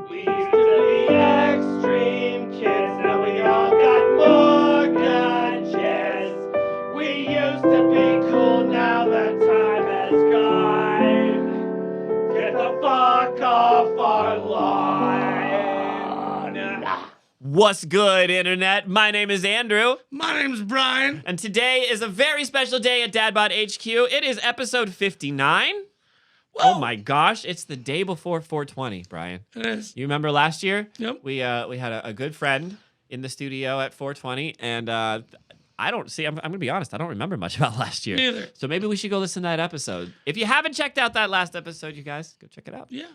We used to be extreme kids, now we all got mortgages. We used to be cool, now that time has gone. Get the fuck off our lawn. What's good, Internet? My name is Andrew. My name's Brian. And today is a very special day at DadBod HQ. It is episode 59. Whoa. Oh my gosh, it's the day before 420, Brian. It is. You remember last year? Yep. We had a good friend in the studio at 420, and I'm gonna be honest, I don't remember much about last year. Neither. So maybe we should go listen to that episode. If you haven't checked out that last episode, you guys, go check it out. Yeah.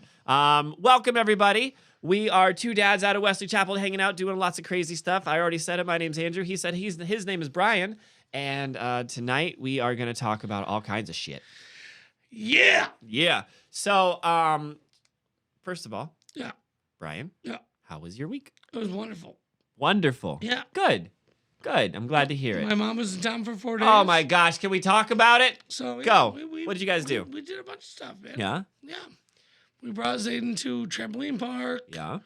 Welcome, everybody. We are two dads out of Wesley Chapel hanging out, doing lots of crazy stuff. I already said it. My name's Andrew. He said his name is Brian. And tonight we are going to talk about all kinds of shit. Yeah. Yeah. So, first of all, Yeah. Brian, Yeah. how was your week? It was wonderful. Wonderful. Yeah. Good. I'm glad to hear it. My mom was in town for 4 days. Oh, my gosh. Can we talk about it? So Go. We, What did you guys do? We did a bunch of stuff, man. Yeah? Yeah. We brought Zayden to trampoline park. Yeah.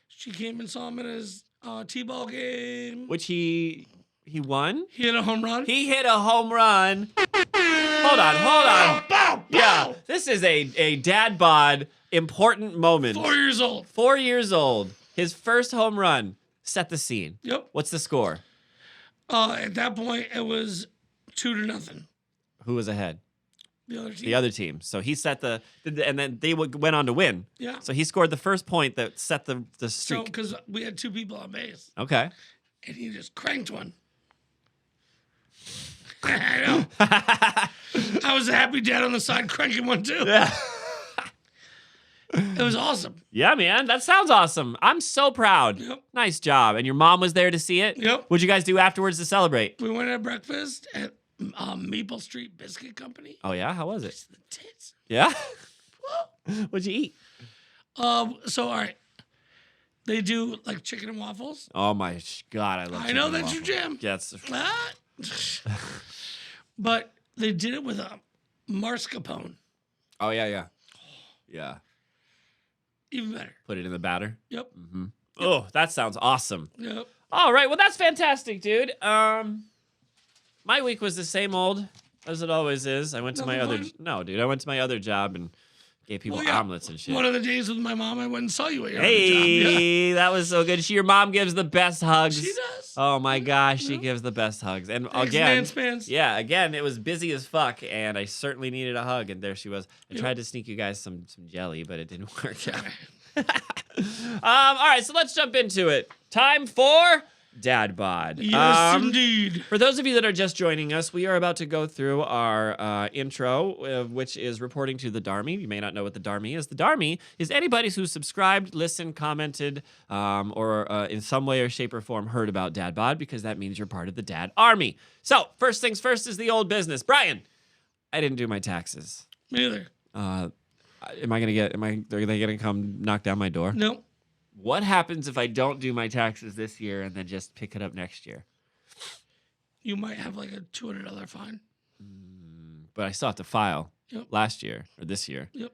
She came and saw him at his t-ball game. Which he won? He hit a home run. He hit a home run. Hold on. Bow, bow. Yeah, this is a dad bod important moment. 4 years old. 4 years old. His first home run. Set the scene. Yep. What's the score? At that point, it was 2-0. Who was ahead? The other team. The other team. So he set and then they went on to win. Yeah. So he scored the first point that set the So, streak. because we had two people on base, Okay. and he just cranked one. I know. I was a happy dad on the side cranking one too. Yeah. It was awesome. Yeah, man. That sounds awesome. I'm so proud. Yep. Nice job. And your mom was there to see it? Yep. What'd you guys do afterwards to celebrate? We went at breakfast at Maple Street Biscuit Company. Oh, yeah? How was it? It's the tits. Yeah? Whoa. What'd you eat? So all right. They do like chicken and waffles. Oh, my God. I love I chicken know and that's your waffles. jam. Yes. Ah. But they did it with a mascarpone. Oh, yeah. Yeah. Even better. Put it in the batter. Yep. Mm-hmm. Oh, that sounds awesome. Yep. All right, well, that's fantastic, dude. My week was the same old as it always is. I went to my Nothing other... fun? No, dude, I went to my other job and gave people Well, yeah. omelets and shit. One of the days with my mom, I went and saw you at your other job. Yeah. Hey, that was so good. Your mom gives the best hugs. She does. Oh, my gosh, she Yeah. gives the best hugs. And Thanks, again... man spans. Yeah, again, it was busy as fuck, and I certainly needed a hug, and there she was. I Yep. tried to sneak you guys some jelly, but it didn't work out. All right, so let's jump into it. Time for Dad Bod. Yes, indeed. For those of you that are just joining us, we are about to go through our intro, which is reporting to the Darmy. You may not know what the Darmy is. The Darmy is anybody who's subscribed, listened, commented, or in some way or shape or form heard about Dad Bod, because that means you're part of the Dad Army. So, first things first is the old business. Brian, I didn't do my taxes. Me either. Are they gonna come knock down my door? No. What happens if I don't do my taxes this year and then just pick it up next year? You might have like a $200 fine. But I still have to file Yep. last year or this year. Yep.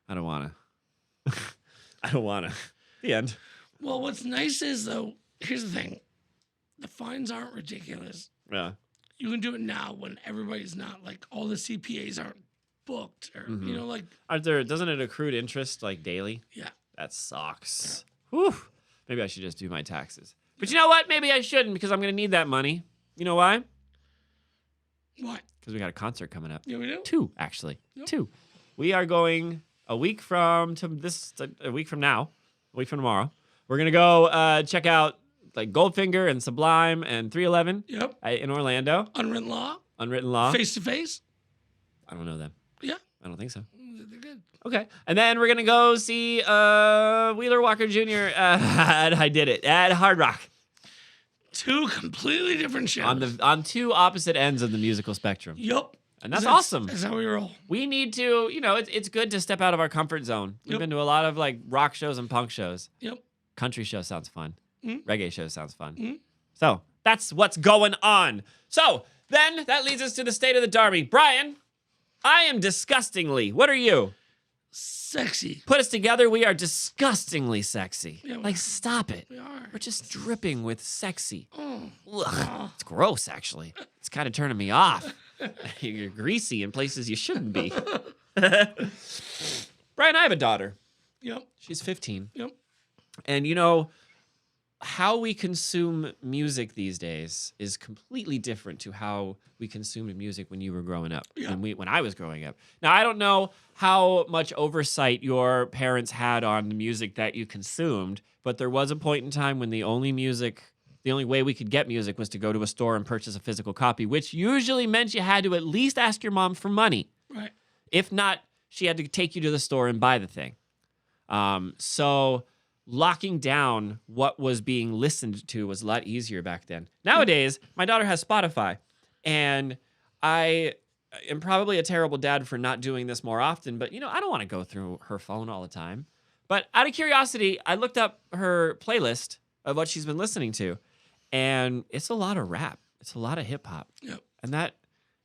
I don't wanna. I don't wanna. The end. Well, what's nice is though, here's the thing. The fines aren't ridiculous. Yeah. You can do it now when everybody's not like all the CPAs aren't booked or you know, like Doesn't it accrued interest like daily? yeah. That sucks. Whew. Maybe I should just do my taxes. But you know what? Maybe I shouldn't, because I'm gonna need that money. You know why? Why? Because we got a concert coming up. Yeah, we do. 2, actually. Yep. 2. We are going a week from now, a week from tomorrow. We're gonna go check out like Goldfinger and Sublime and 311 Yep. in Orlando. Unwritten Law. Unwritten Law. Face to face. I don't know them. Yeah. I don't think so. They're good. Okay. And then we're gonna go see Wheeler Walker Jr. At Hard Rock. Two completely different shows. On two opposite ends of the musical spectrum. Yep. And that's awesome. That's how we roll. We need to, it's good to step out of our comfort zone. We've Yep. been to a lot of like rock shows and punk shows. Yep. Country show sounds fun. Mhm. Reggae show sounds fun. Mhm. So that's what's going on. So then that leads us to the state of the Darby. Brian, I am disgustingly. What are you? sexy. Put us together, we are disgustingly sexy. Yeah, we Like, are. stop it. We are. We're just dripping with sexy. Oh. Ugh, it's gross, actually. It's kind of turning me off. You're greasy in places you shouldn't be. Brian, I have a daughter. Yep. She's 15. Yep. And you know, how we consume music these days is completely different to how we consumed music when you were growing up, Yeah. when I was growing up. Now, I don't know how much oversight your parents had on the music that you consumed, but there was a point in time when the only way we could get music was to go to a store and purchase a physical copy, which usually meant you had to at least ask your mom for money. Right. If not, she had to take you to the store and buy the thing. So locking down what was being listened to was a lot easier back then. Nowadays, my daughter has Spotify, and I am probably a terrible dad for not doing this more often, but you know, I don't want to go through her phone all the time. But out of curiosity, I looked up her playlist of what she's been listening to, and it's a lot of rap. It's a lot of hip hop. Yep. And that,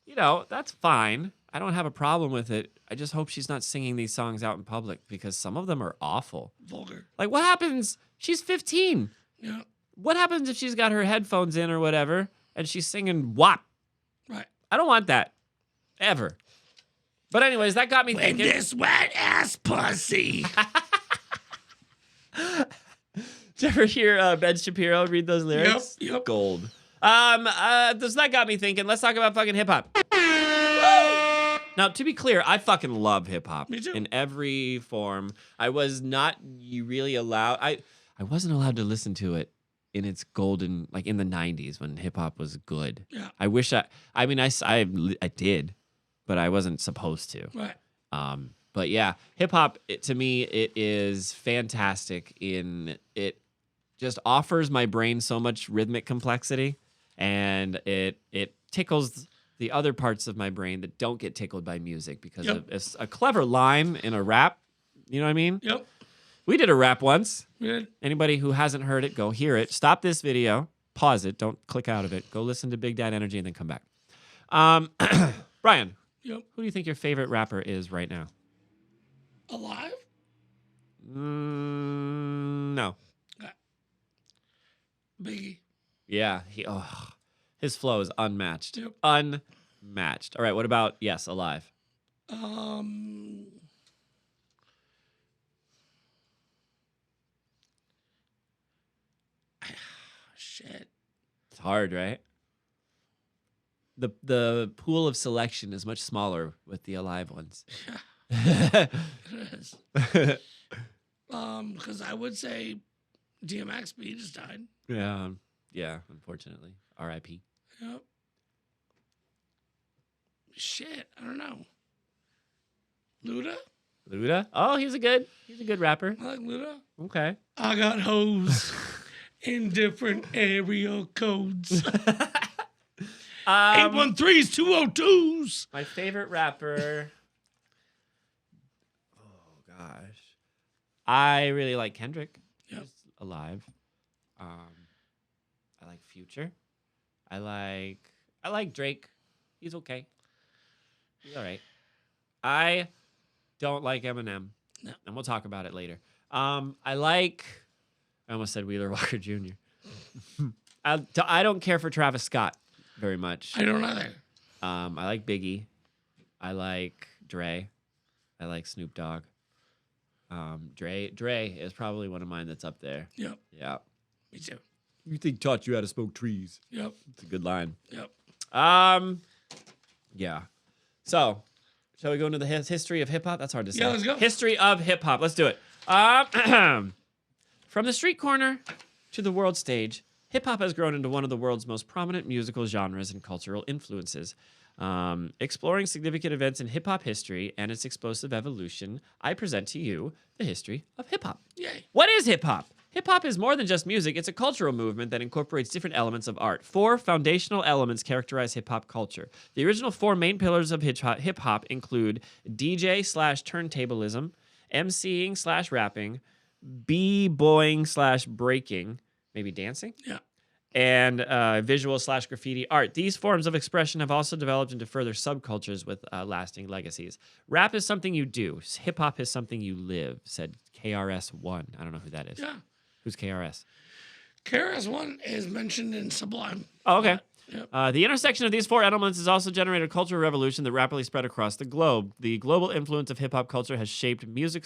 you know, that's fine. I don't have a problem with it. I just hope she's not singing these songs out in public because some of them are awful. Vulgar. Like, what happens? She's 15. Yeah. What happens if she's got her headphones in or whatever and she's singing WAP? Right. I don't want that. Ever. But anyways, that got me With thinking. this wet ass pussy. Did you ever hear Ben Shapiro read those lyrics? Yep. Gold. That got me thinking. Let's talk about fucking hip hop. Now, to be clear, I fucking love hip hop. Me too. In every form. I was not really allowed. I wasn't allowed to listen to it in its golden, like in the 90s when hip hop was good. Yeah. I wish I mean, I did, but I wasn't supposed to. Right. But yeah, hip hop, to me, it is fantastic it just offers my brain so much rhythmic complexity, and it tickles the other parts of my brain that don't get tickled by music because Yep. of it's a clever line in a rap. You know what I mean? Yep. We did a rap once. Good. Anybody who hasn't heard it, go hear it. Stop this video, pause it, don't click out of it. Go listen to Big Dad Energy and then come back. Brian, Yep. who do you think your favorite rapper is right now? Alive? No. Biggie. Yeah, his flow is unmatched. Yep. Unmatched. All right, what about, yes, Alive? Shit. It's hard, right? The pool of selection is much smaller with the Alive ones. It is. Because I would say DMX, but he just died. Yeah, unfortunately. R.I.P. Yep. Shit, I don't know. Luda? Luda? Oh, he's a good rapper. I like Luda. Okay. I got hoes in different area codes. 813s, 202s. My favorite rapper. Oh gosh, I really like Kendrick. Yep. He's Alive. I like Future. I like Drake. He's okay. He's all right. I don't like Eminem. No. And we'll talk about it later. I almost said Wheeler Walker Jr. I don't care for Travis Scott very much. I don't either. I like Biggie. I like Dre. I like Snoop Dogg. Dre is probably one of mine that's up there. Yep. Yeah. Me too. You think taught you how to smoke trees? Yep. It's a good line. Yep. Yeah. So, shall we go into the history of hip hop? That's hard to say. Yeah, let's go. History of hip hop. Let's do it. From the street corner to the world stage, hip hop has grown into one of the world's most prominent musical genres and cultural influences. Exploring significant events in hip hop history and its explosive evolution, I present to you the history of hip hop. Yay. What is hip hop? Hip hop is more than just music. It's a cultural movement that incorporates different elements of art. 4 foundational elements characterize hip hop culture. The original 4 main pillars of hip hop include DJ/turntablism, MCing/rapping, B-boying/breaking, maybe dancing, Yeah. and visual/graffiti art. These forms of expression have also developed into further subcultures with lasting legacies. Rap is something you do. Hip hop is something you live, said KRS-One. I don't know who that is. Yeah. Who's KRS? KRS-One is mentioned in Sublime. Oh, okay. Yep. The intersection of these four elements has also generated a cultural revolution that rapidly spread across the globe. The global influence of hip-hop culture has shaped music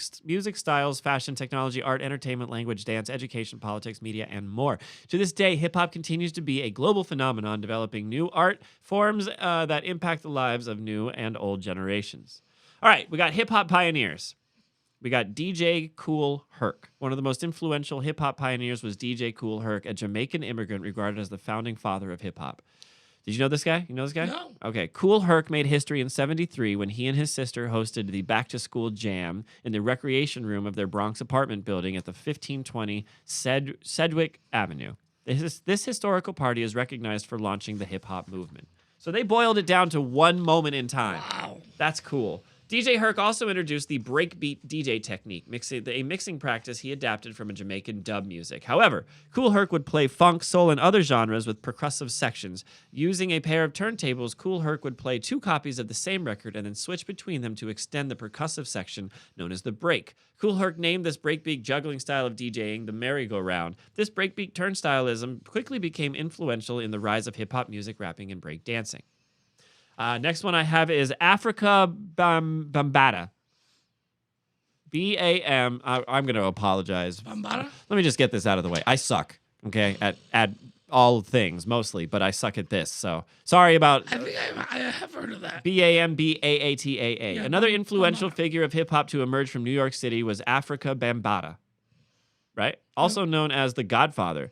styles, fashion, technology, art, entertainment, language, dance, education, politics, media, and more. To this day, hip-hop continues to be a global phenomenon, developing new art forms that impact the lives of new and old generations. All right, we got hip-hop pioneers. We got DJ Kool Herc. One of the most influential hip-hop pioneers was DJ Kool Herc, a Jamaican immigrant regarded as the founding father of hip-hop. Did you know this guy? You know this guy? No. Okay. Kool Herc made history in '73 when he and his sister hosted the back-to-school jam in the recreation room of their Bronx apartment building at the 1520 Sedgwick Avenue. This historical party is recognized for launching the hip-hop movement. So they boiled it down to one moment in time. Wow. That's cool. DJ Herc also introduced the breakbeat DJ technique, a mixing practice he adapted from a Jamaican dub music. However, Kool Herc would play funk, soul, and other genres with percussive sections. Using a pair of turntables, Kool Herc would play 2 copies of the same record and then switch between them to extend the percussive section known as the break. Kool Herc named this breakbeat juggling style of DJing the merry-go-round. This breakbeat turnstylism quickly became influential in the rise of hip-hop music, rapping, and breakdancing. Next one I have is Africa Bambaataa. B-A-M. I'm going to apologize. Bambaataa? Let me just get this out of the way. I suck, okay, at all things, mostly, but I suck at this. So sorry about... I think I have heard of that. Bambaataa. Yeah, Another influential Bambaataa. figure of hip-hop to emerge from New York City was Africa Bambaataa, right? Also known as the Godfather.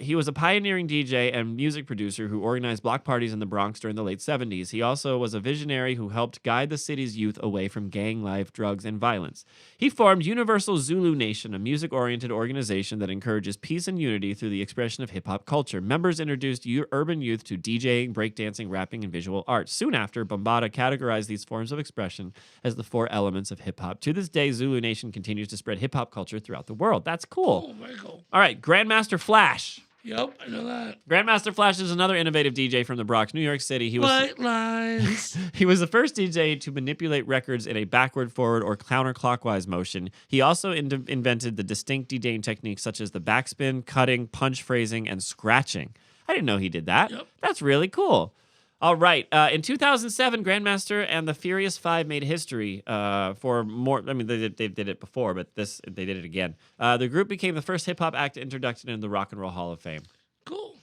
He was a pioneering DJ and music producer who organized block parties in the Bronx during the late 70s. He also was a visionary who helped guide the city's youth away from gang life, drugs, and violence. He formed Universal Zulu Nation, a music-oriented organization that encourages peace and unity through the expression of hip-hop culture. Members introduced urban youth to DJing, breakdancing, rapping, and visual arts. Soon after, Bambaataa categorized these forms of expression as the 4 elements of hip-hop. To this day, Zulu Nation continues to spread hip-hop culture throughout the world. That's cool. Oh, very cool. All right, Grandmaster Flash. Yep, I know that. Grandmaster Flash is another innovative DJ from the Bronx, New York City. He was White lines. he was the first DJ to manipulate records in a backward, forward, or counterclockwise motion. He also invented the distinct DJing techniques such as the backspin, cutting, punch phrasing, and scratching. I didn't know he did that. Yep. That's really cool. All right. In 2007, Grandmaster and the Furious Five made history for more. I mean, they did it before, but they did it again. The group became the first hip hop act introduced into the Rock and Roll Hall of Fame. Cool.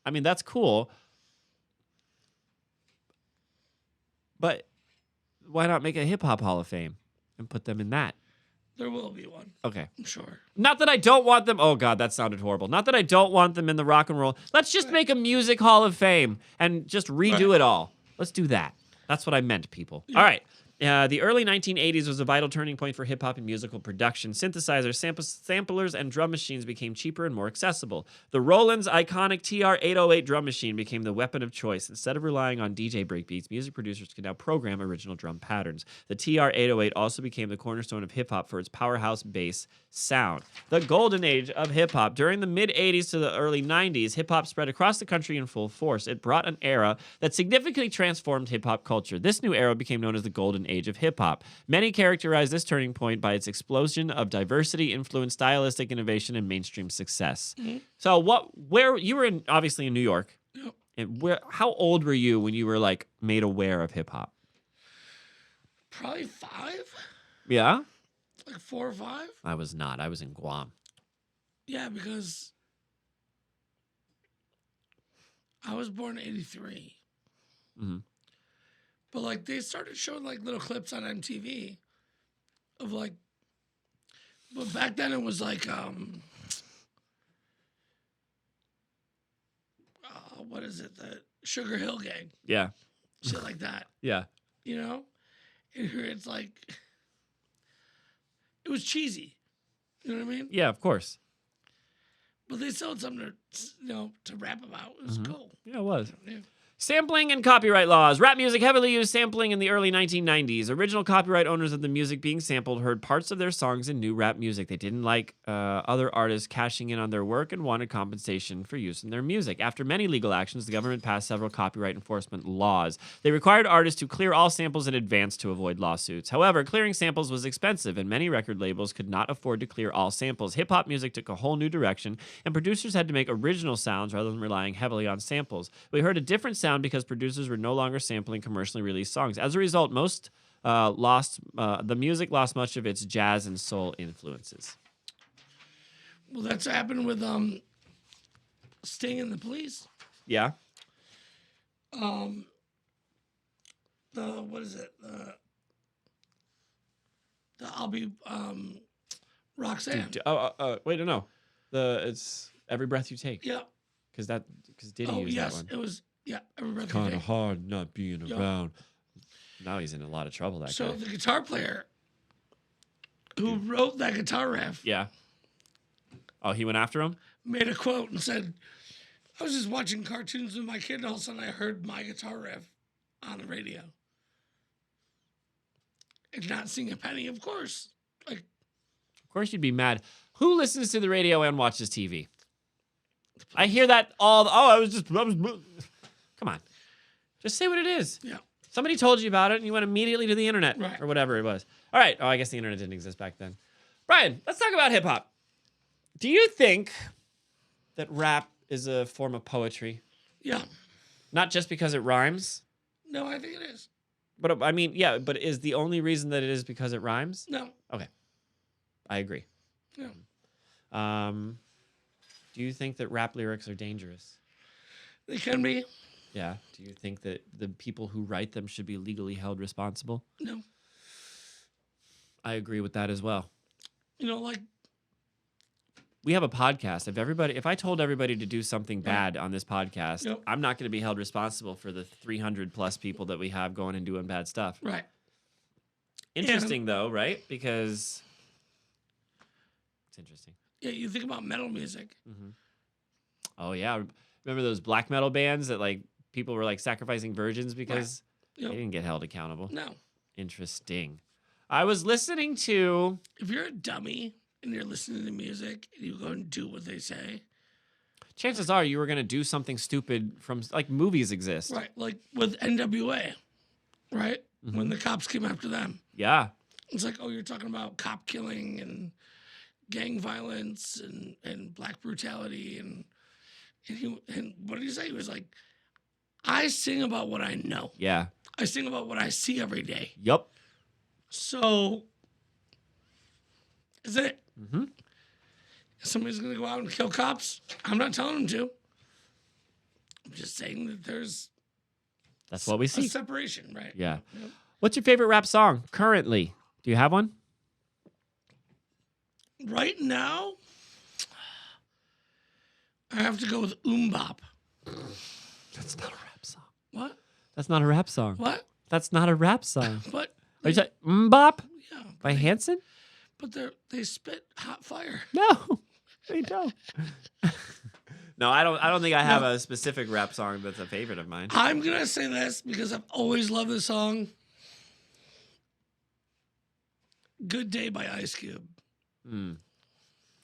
I mean, that's cool. But why not make a hip hop Hall of Fame and put them in that? There will be one. Okay. I'm sure. Not that I don't want them. Oh, God, that sounded horrible. Not that I don't want them in the Rock and Roll. Let's just make a Music Hall of Fame and just redo it all. Let's do that. That's what I meant, people. All right. The early 1980s was a vital turning point for hip-hop and musical production. Synthesizers, samplers, and drum machines became cheaper and more accessible. The Roland's iconic TR-808 drum machine became the weapon of choice. Instead of relying on DJ breakbeats, music producers can now program original drum patterns. The TR-808 also became the cornerstone of hip-hop for its powerhouse bass sound. The golden age of hip-hop. During the mid-80s to the early 90s, hip-hop spread across the country in full force. It brought an era that significantly transformed hip-hop culture. This new era became known as the golden age of hip-hop. Many characterize this turning point by its explosion of diversity, influence, stylistic innovation, and mainstream success. Mm-hmm. So where you were obviously in New York. Yep. And how old were you when you were like made aware of hip-hop? Probably 5. Yeah? Like 4 or 5. I was not. I was in Guam. Yeah, because I was born in 83. Mm-hmm. But like they started showing like little clips on MTV of like, but back then it was like what is it, the Sugar Hill Gang, Yeah. shit like that, Yeah. you know, and here it's like it was cheesy, you know what I mean? Yeah, of course. But they still had something to, to rap about. It was cool. Yeah, it was. Yeah. Sampling and copyright laws. Rap music heavily used sampling in the early 1990s. Original copyright owners of the music being sampled heard parts of their songs in new rap music. They didn't like other artists cashing in on their work and wanted compensation for use in their music. After many legal actions, the government passed several copyright enforcement laws. They required artists to clear all samples in advance to avoid lawsuits. However, clearing samples was expensive, and many record labels could not afford to clear all samples. Hip-hop music took a whole new direction, and producers had to make original sounds rather than relying heavily on samples. We heard a different sound because producers were no longer sampling commercially released songs. As a result, the music lost much of its jazz and soul influences. Well, that's happened with Sting and the Police. Yeah. What is it? The I'll Be Roxanne. Wait, no. It's Every Breath You Take. Yeah. Because Diddy used that one. It was. Yeah, Every Breath You Kind Take. of hard not being around. Now he's in a lot of trouble, that guy. So the guitar player who wrote that guitar riff Yeah. Oh, he went after him? made a quote and said, I was just watching cartoons with my kid and all of a sudden I heard my guitar riff on the radio. And not seeing a penny, of course. Like, Of course you'd be mad. Who listens to the radio and watches TV? I hear that all Come on. Just say what it is. yeah. Somebody told you about it and you went immediately to the internet Right. or whatever it was. All right. Oh, I guess the internet didn't exist back then. Brian, let's talk about hip hop. Do you think that rap is a form of poetry? Yeah. Not just because it rhymes? No, I think it is. But I mean, yeah, but is the only reason that it is because it rhymes? No. Okay. I agree. Yeah. Do you think that rap lyrics are dangerous? They can be. Yeah. Do you think that the people who write them should be legally held responsible? No. I agree with that as well. You know, like, We have a podcast. If I told everybody to do something bad on this podcast, Yep. I'm not going to be held responsible for the 300 plus people that we have going and doing bad stuff. right. Interesting though, right? Because it's interesting. Yeah, you think about metal music. Oh yeah. Remember those black metal bands that like people were like sacrificing virgins because Yep. they didn't get held accountable? No. Interesting. I was listening to If you're a dummy and you're listening to music and you go and do what they say, chances are you were going to do something stupid from like movies exist. right? Like with NWA, right? When the cops came after them. Yeah. It's like, oh, you're talking about cop killing and gang violence and black brutality and what did he say? He was like, I sing about what I know. Yeah. I sing about what I see every day. Yup. So is it? Mm-hmm. If somebody's gonna go out and kill cops, I'm not telling them to. I'm just saying that there's That's what we a see. separation, right? Yeah. Yep. What's your favorite rap song currently? Do you have one? Right now, I have to go with Bop. That's not a rap song. What? That's not a rap song. What? That's not a rap song. What? Are you saying Mbop Yeah, by Hanson? but they spit hot fire. No, they don't. No, I don't think I have a specific rap song that's a favorite of mine. I'm gonna say this because I've always loved this song. Good Day by Ice Cube.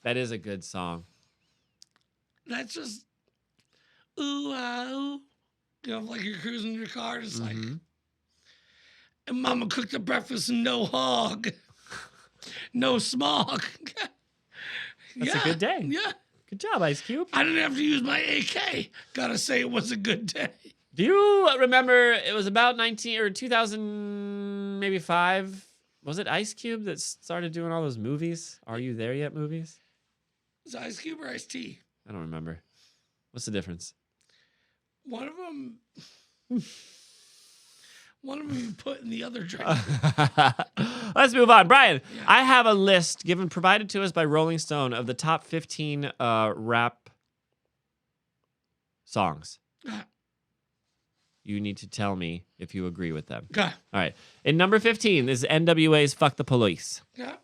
That is a good song. That's just ooh ah ooh. You know, like you're cruising in your car, just like, and Mama cooked the breakfast and no hog, no smog. That's a good day. Yeah. Good job, Ice Cube. I didn't have to use my AK. Gotta say it was a good day. Do you remember it was about 19 or 2000, maybe 5? Was it Ice Cube that started doing all those movies? Are You There Yet movies? Is it Ice Cube or Ice Tea? I don't remember. What's the difference? One of them you put in the other drink. Let's move on. Brian, Yeah. I have a list provided to us by Rolling Stone of the top 15 rap songs. Yeah. You need to tell me if you agree with them. Okay. All right. In number 15 is NWA's Fuck the Police. Yeah.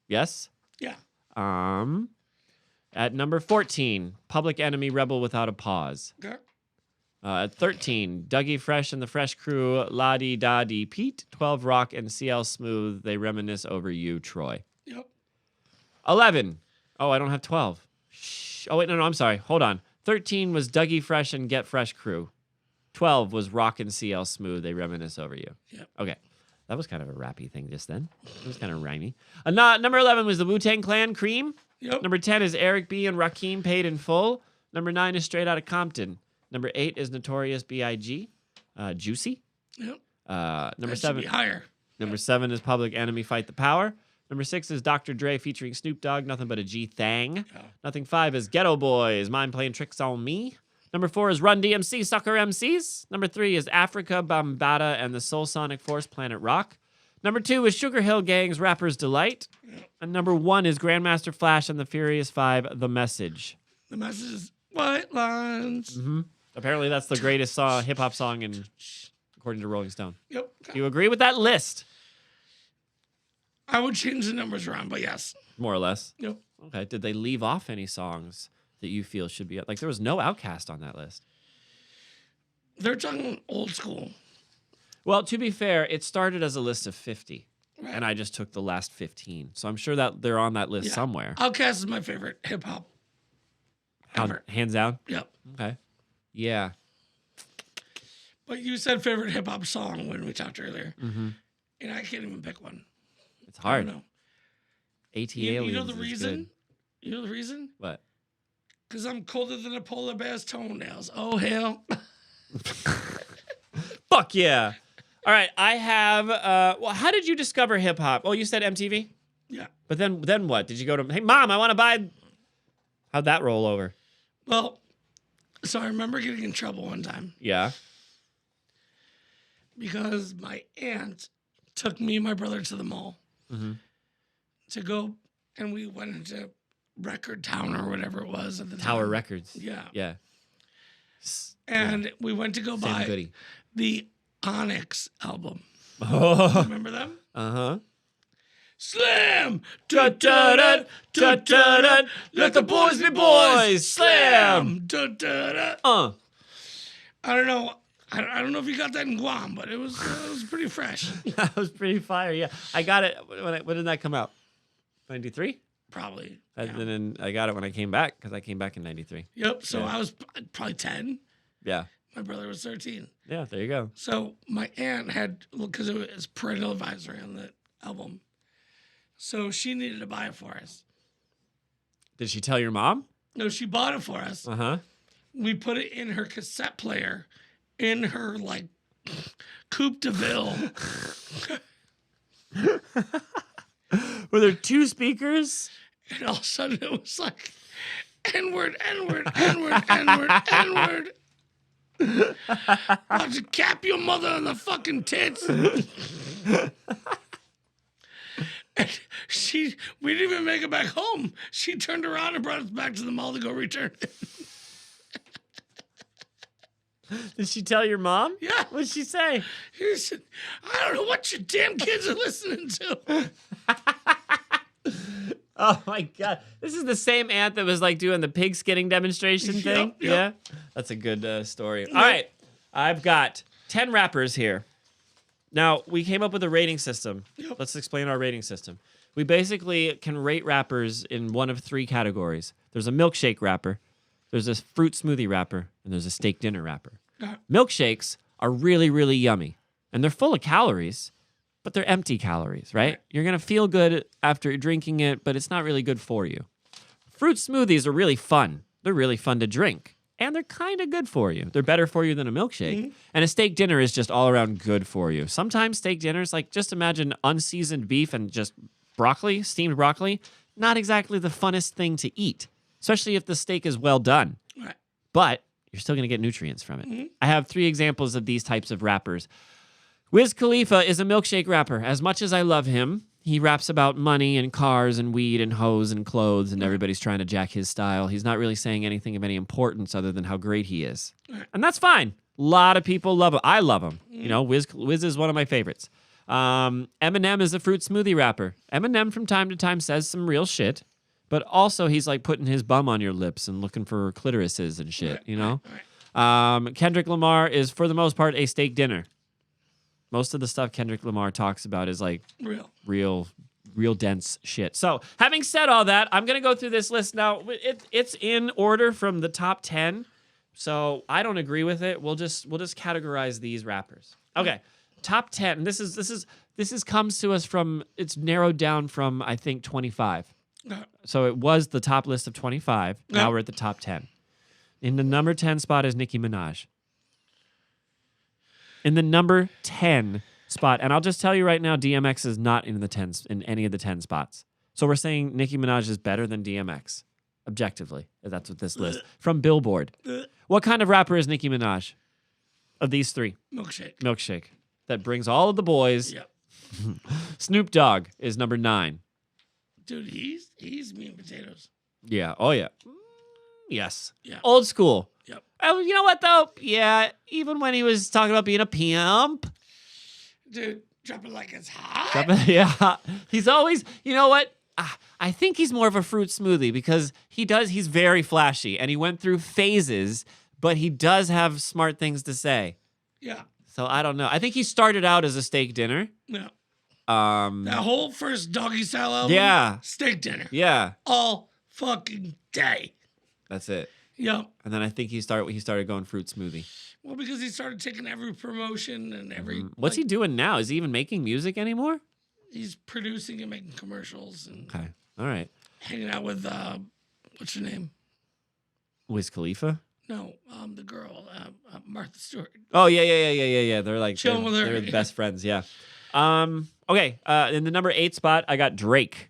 Yes? Yeah. At number 14, Public Enemy Rebel Without a Pause. Okay. At 13, Dougie Fresh and the Fresh Crew, La Di Da Di Pete, 12 Rock and CL Smooth. They reminisce over you, Troy. Yep. 11. Oh, I don't have 12. Shh. Oh, wait, no, I'm sorry. Hold on. 13 was Dougie Fresh and Get Fresh Crew. 12 was Rock and CL Smooth. They reminisce over you. Yep. Okay. That was kind of a rappy thing just then. It was kind of rhymey. Number 11 was the Wu-Tang Clan, Cream. Yep. Number 10 is Eric B. and Rakim, Paid in Full. Number 9 is Straight Outta Compton. Number 8 is Notorious B.I.G., Juicy. Yep. Number That should 7. be higher. Number 7 is Public Enemy, Fight the Power. Number 6 is Dr. Dre featuring Snoop Dogg, Nothing But a G Thang. Yeah. Nothing 5 is Ghetto Boys, Mind Playing Tricks on Me. Number 4 is Run DMC, Sucker MCs. Number 3 is Africa Bambaataa and the Soul Sonic Force, Planet Rock. Number 2 is Sugar Hill Gang's Rapper's Delight. And number 1 is Grandmaster Flash and the Furious 5, The Message. The message is white lines. Mm-hmm. Apparently that's the greatest hip-hop song according to Rolling Stone. Yep. Do you agree with that list? I would change the numbers around, but yes. More or less. Yep. Okay. Did they leave off any songs that you feel should be... Like, there was no Outkast on that list. They're talking old school. Well, to be fair, it started as a list of 50, Right. and I just took the last 15. So I'm sure that they're on that list Yeah. somewhere. Outkast is my favorite hip hop ever. Hands down? Yep. Okay. Yeah. But you said favorite hip hop song when we talked earlier, Mm-hmm. and I can't even pick one. It's I hard. don't know. AT You Aliens know the is reason? good. You know the reason? What? Because I'm colder than a polar bear's toenails. Oh hell. Fuck yeah. All right, I have... well, how did you discover hip-hop? Oh, you said MTV? Yeah. But then what? Did you go to... Hey, Mom, I want to buy... How'd that roll over? Well, so I remember getting in trouble one time Yeah. because my aunt took me and my brother to the mall Mm-hmm. to go, and we went into Record Town or whatever it was at the Tower time. Records. Yeah. Yeah. And we went to go Sam buy Goody. the Onyx album. Oh. Remember them? Uh-huh. Slam! Da-da-da, da-da-da, let the boys be boys. Slam! Da-da-da. I don't know. I don't know if you got that in Guam, but it was pretty fresh. That was pretty fire. Yeah, I got it. When did that come out? 93. Probably. And Yeah. then I got it when I came back because I came back in 93. Yep. So Yeah. I was probably 10. Yeah. My brother was 13. Yeah. There you go. So my aunt had, because it was parental advisory on the album. So she needed to buy it for us. Did she tell your mom? No, she bought it for us. Uh huh. We put it in her cassette player in her like Coupe de Ville. Were there 2 speakers? And all of a sudden it was like N-word, N-word, N-word, N-word, N-word. I'll just cap your mother on the fucking tits. And we didn't even make it back home. She turned around and brought us back to the mall to go return it. Did she tell your mom? Yeah. What'd she say? He said, I don't know what your damn kids are listening to. Oh my god. This is the same aunt that was like doing the pig skinning demonstration thing. Yep. Yeah. That's a good story. All right. I've got 10 rappers here. Now, we came up with a rating system. Yep. Let's explain our rating system. We basically can rate rappers in one of 3 categories. There's a milkshake rapper, there's a fruit smoothie rapper, and there's a steak dinner rapper. Milkshakes are really, really yummy, and they're full of calories, but they're empty calories, right? You're going to feel good after drinking it, but it's not really good for you. Fruit smoothies are really fun. They're really fun to drink, and they're kind of good for you. They're better for you than a milkshake. Mm-hmm. And a steak dinner is just all around good for you. Sometimes steak dinners, like just imagine unseasoned beef and just broccoli, steamed broccoli, not exactly the funnest thing to eat, especially if the steak is well done. Right. But you're still going to get nutrients from it. I have 3 examples of these types of rappers. Wiz Khalifa is a milkshake rapper. As much as I love him, he raps about money and cars and weed and hoes and clothes, and everybody's trying to jack his style. He's not really saying anything of any importance other than how great he is. And that's fine. A lot of people love him. I love him. You know, Wiz is one of my favorites. Eminem is a fruit smoothie rapper. Eminem from time to time says some real shit, but also he's like putting his bum on your lips and looking for clitorises and shit, you know? Kendrick Lamar is, for the most part, a steak dinner. Most of the stuff Kendrick Lamar talks about is like real dense shit. So, having said all that, I'm going to go through this list now. It's in order from the top 10. So, I don't agree with it. We'll just categorize these rappers. Okay. Top 10. This is comes to us from, it's narrowed down from, I think, 25. So it was the top list of 25. Now we're at the top 10. In the number 10 spot is Nicki Minaj. In the number 10 spot, and I'll just tell you right now, DMX is not in any of the 10 spots. So we're saying Nicki Minaj is better than DMX, objectively. That's what this list from Billboard. What kind of rapper is Nicki Minaj? Of these three, Milkshake. That brings all of the boys. Yep. Snoop Dogg is number 9. Dude, he's meat and potatoes. Yeah. Oh yeah. Yes. Yeah. Old school. Yep. You know what though? Yeah. Even when he was talking about being a pimp. Dude, drop it like it's hot. Yeah. He's always, you know what? I think he's more of a fruit smoothie because he's very flashy and he went through phases, but he does have smart things to say. Yeah. So I don't know. I think he started out as a steak dinner. Yeah. That whole first Doggy Style album. Yeah. Steak dinner. Yeah. All fucking day. That's it. Yep. And then I think he started going fruit smoothie. Well, because he started taking every promotion and every. What's he doing now? Is he even making music anymore? He's producing and making commercials and Okay. All right. hanging out with what's her name? Wiz Khalifa? No, the girl, Martha Stewart. Oh yeah. They're like Chilling with her. They're the best friends. Yeah. Okay. In the number 8 spot, I got Drake.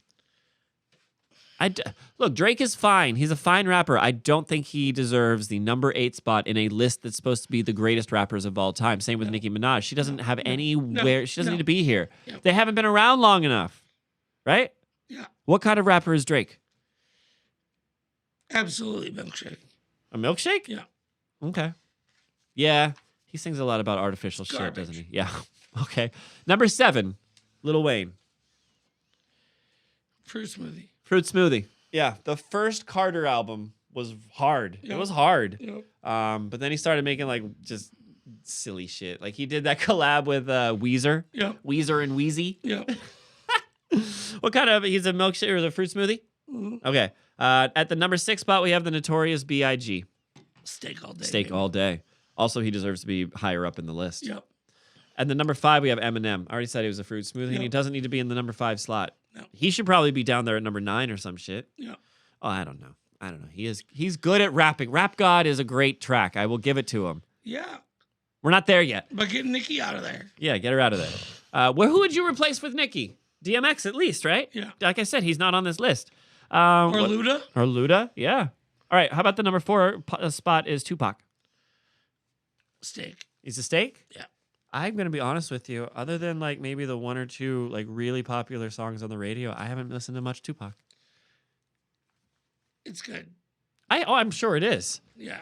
Look, Drake is fine. He's a fine rapper. I don't think he deserves the number 8 spot in a list that's supposed to be the greatest rappers of all time. Same with Nicki Minaj. She doesn't have anywhere. She doesn't need to be here. Yep. They haven't been around long enough, right? Yeah. What kind of rapper is Drake? Absolutely milkshake. A milkshake? Yeah. Okay. Yeah. He sings a lot about artificial shit, Garbage. doesn't he? Yeah. Okay. Number 7, Lil Wayne. Fruit smoothie. Fruit Smoothie. Yeah. The first Carter album was hard. Yep. It was hard. Yep. But then he started making like just silly shit. Like he did that collab with Weezer. Yep. Weezer and Wheezy. Yep. What kind of, he's a milkshake or is it a fruit smoothie? Mm-hmm. Okay. At the number 6 spot, we have the Notorious B.I.G. Steak all day. Steak baby. all day. Also, he deserves to be higher up in the list. Yep. At the number 5, we have Eminem. I already said he was a fruit smoothie, and he Yep. doesn't need to be in the number 5 slot. No. He should probably be down there at number 9 or some shit. Yep. Oh, I don't know. He's good at rapping. Rap God is a great track. I will give it to him. Yeah. We're not there yet. But get Nicki out of there. Yeah, get her out of there. Who would you replace with Nicki? DMX at least, right? Yeah. Like I said, he's not on this list. Or Luda. Or Luda, yeah. All right, how about the number 4 spot is Tupac? Steak. He's a steak? Yeah. I'm going to be honest with you. Other than like maybe the 1 or 2 like really popular songs on the radio, I haven't listened to much Tupac. It's good. I'm sure it is. Yeah.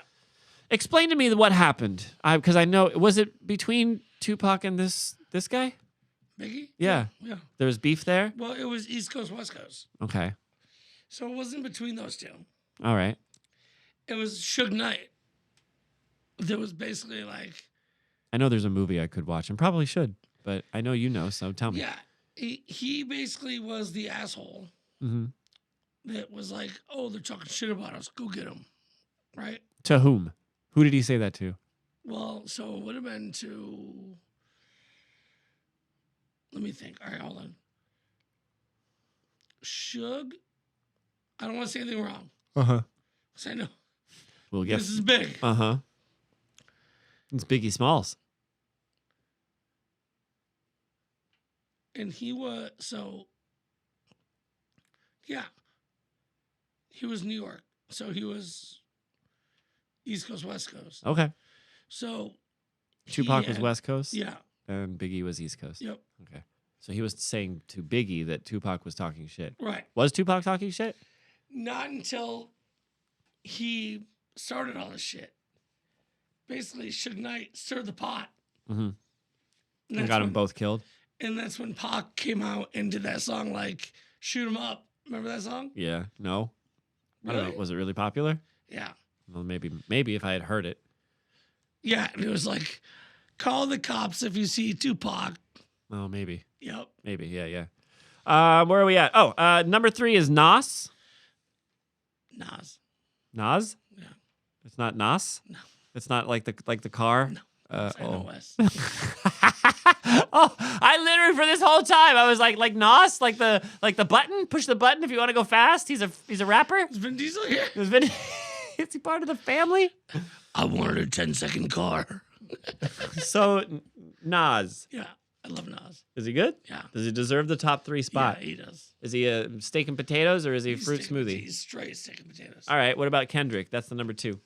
Explain to me what happened. Because I know, was it between Tupac and this guy? Biggie? Yeah. Yeah. There was beef there? Well, it was East Coast, West Coast. Okay. So it wasn't between those two. All right. It was Suge Knight. There was basically like, I know there's a movie I could watch and probably should, but I know you know, so tell me. yeah, he basically was the asshole Mm-hmm. that was like, oh, they're talking shit about us. Go get them. Right? To whom? Who did he say that to? Well, so it would have been to, let me think. All right, hold on. Suge, I don't want to say anything wrong. Uh-huh. Because I know We'll get. this is big. Uh-huh. It's Biggie Smalls. And he was, so, yeah. He was New York. So he was East Coast, West Coast. Okay. So Tupac he was had- West Coast? Yeah. And Biggie was East Coast? Yep. Okay. So he was saying to Biggie that Tupac was talking shit. Right. Was Tupac talking shit? Not until he started all this shit. Basically, Suge Knight stirred the pot. Mm-hmm. And And got them when- both killed? And that's when Pac came out and did that song like "Shoot 'Em Up." Remember that song? Yeah. No? I don't know. Really? Was it really popular? Yeah. Well, maybe if I had heard it. Yeah, and it was like, call the cops if you see Tupac. Oh, maybe. Yep. Maybe. Yeah. Where are we at? Oh, number 3 is Nos. Nas. Nas? Yeah. It's not Nos? No. It's not like the car? No. It's Oh. NOS. Oh, I literally for this whole time I was like Nos, like the button, push the button if you want to go fast. He's a rapper. Is Vin Diesel here? Is he part of the family? I wanted a 10-second car. So Nas, Yeah, I love Nas. is he good? Yeah. Does he deserve the top 3 spot? Yeah, he does. Is he a steak and potatoes or is he a He's fruit steak- smoothie? He's straight steak and potatoes. All right, what about Kendrick? That's the number 2.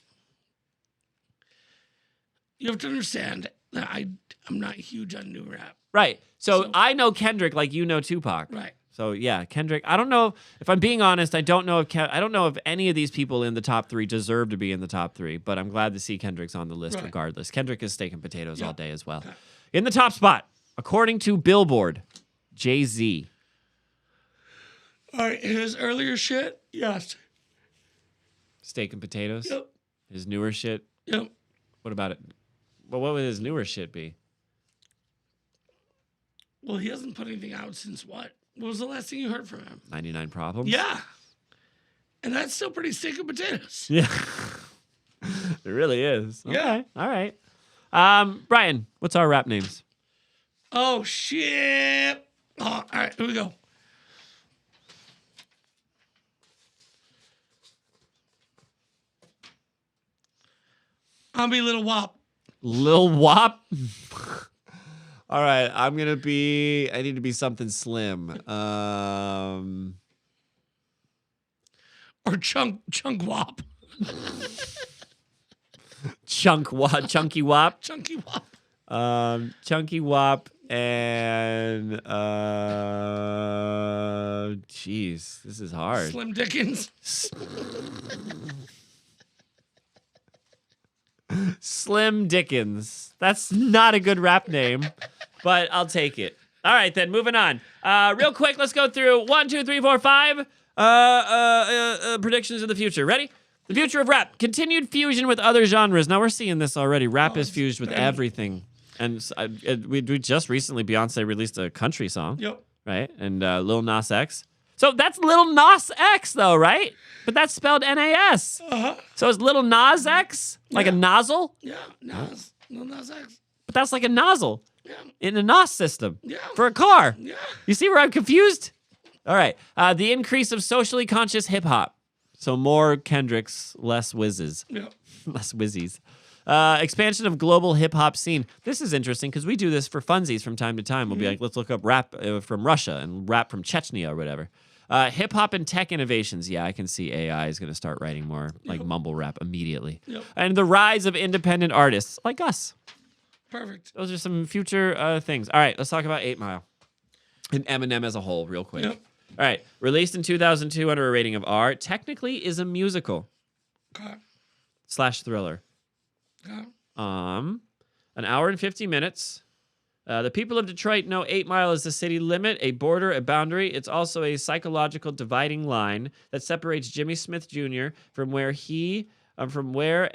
You have to understand that I'm not huge on new rap. Right. So So- I know Kendrick like you know Tupac. Right. So yeah, Kendrick. I don't know if I'm being honest. I don't know if any of these people in the top 3 deserve to be in the top 3. But I'm glad to see Kendrick's on the list Right. regardless. Kendrick is steak and potatoes all day as well. Okay. In the top spot, according to Billboard, Jay-Z. All right, his earlier shit, yes. Steak and potatoes. Yep. His newer shit. Yep. What about it? Well, what would his newer shit be? Well, he hasn't put anything out since what? What was the last thing you heard from him? 99 Problems. Yeah. And that's still pretty steak and potatoes. Yeah. It really is. Yeah. Okay. All right. Brian, what's our rap names? Oh, shit. Oh, all right, here we go. I'll be Little Wop. Lil Wop. All right, I need to be something slim. Or Chunk Wop. Chunky Wop. Chunky Wop. Chunky Wop and jeez, this is hard. Slim Dickens. Slim Dickens. That's not a good rap name, but I'll take it. All right, then, moving on. Real quick, let's go through 1, 2, 3, 4, 5 predictions of the future. Ready? The future of rap. Continued fusion with other genres. Now, we're seeing this already. Rap is fused with everything. And we just recently, Beyonce released a country song, Yep. right? And Lil Nas X. So that's Lil Nas X, though, right? But that's spelled N-A-S. Uh-huh. So is Lil Nas X like a Yeah. nozzle? Yeah. Nas. Lil Nas X. But that's like a nozzle Yeah. in a NOS system Yeah. for a car. Yeah. You see where I'm confused? All right. The increase of socially conscious hip hop. So more Kendricks, less whizzes, Yep. less whizzies. Expansion of global hip hop scene. This is interesting because we do this for funsies from time to time. We'll be like, let's look up rap from Russia and rap from Chechnya or whatever. Hip hop and tech innovations. Yeah, I can see AI is going to start writing more like mumble rap immediately. Yep. And the rise of independent artists like us. Perfect. Those are some future things. All right, let's talk about 8 Mile and Eminem as a whole real quick. Yep. All right, released in 2002 under a rating of R, technically is a musical Okay. / thriller. Okay. An hour and 50 minutes. The people of Detroit know 8 Mile is the city limit, a border, a boundary. It's also a psychological dividing line that separates Jimmy Smith Jr. from where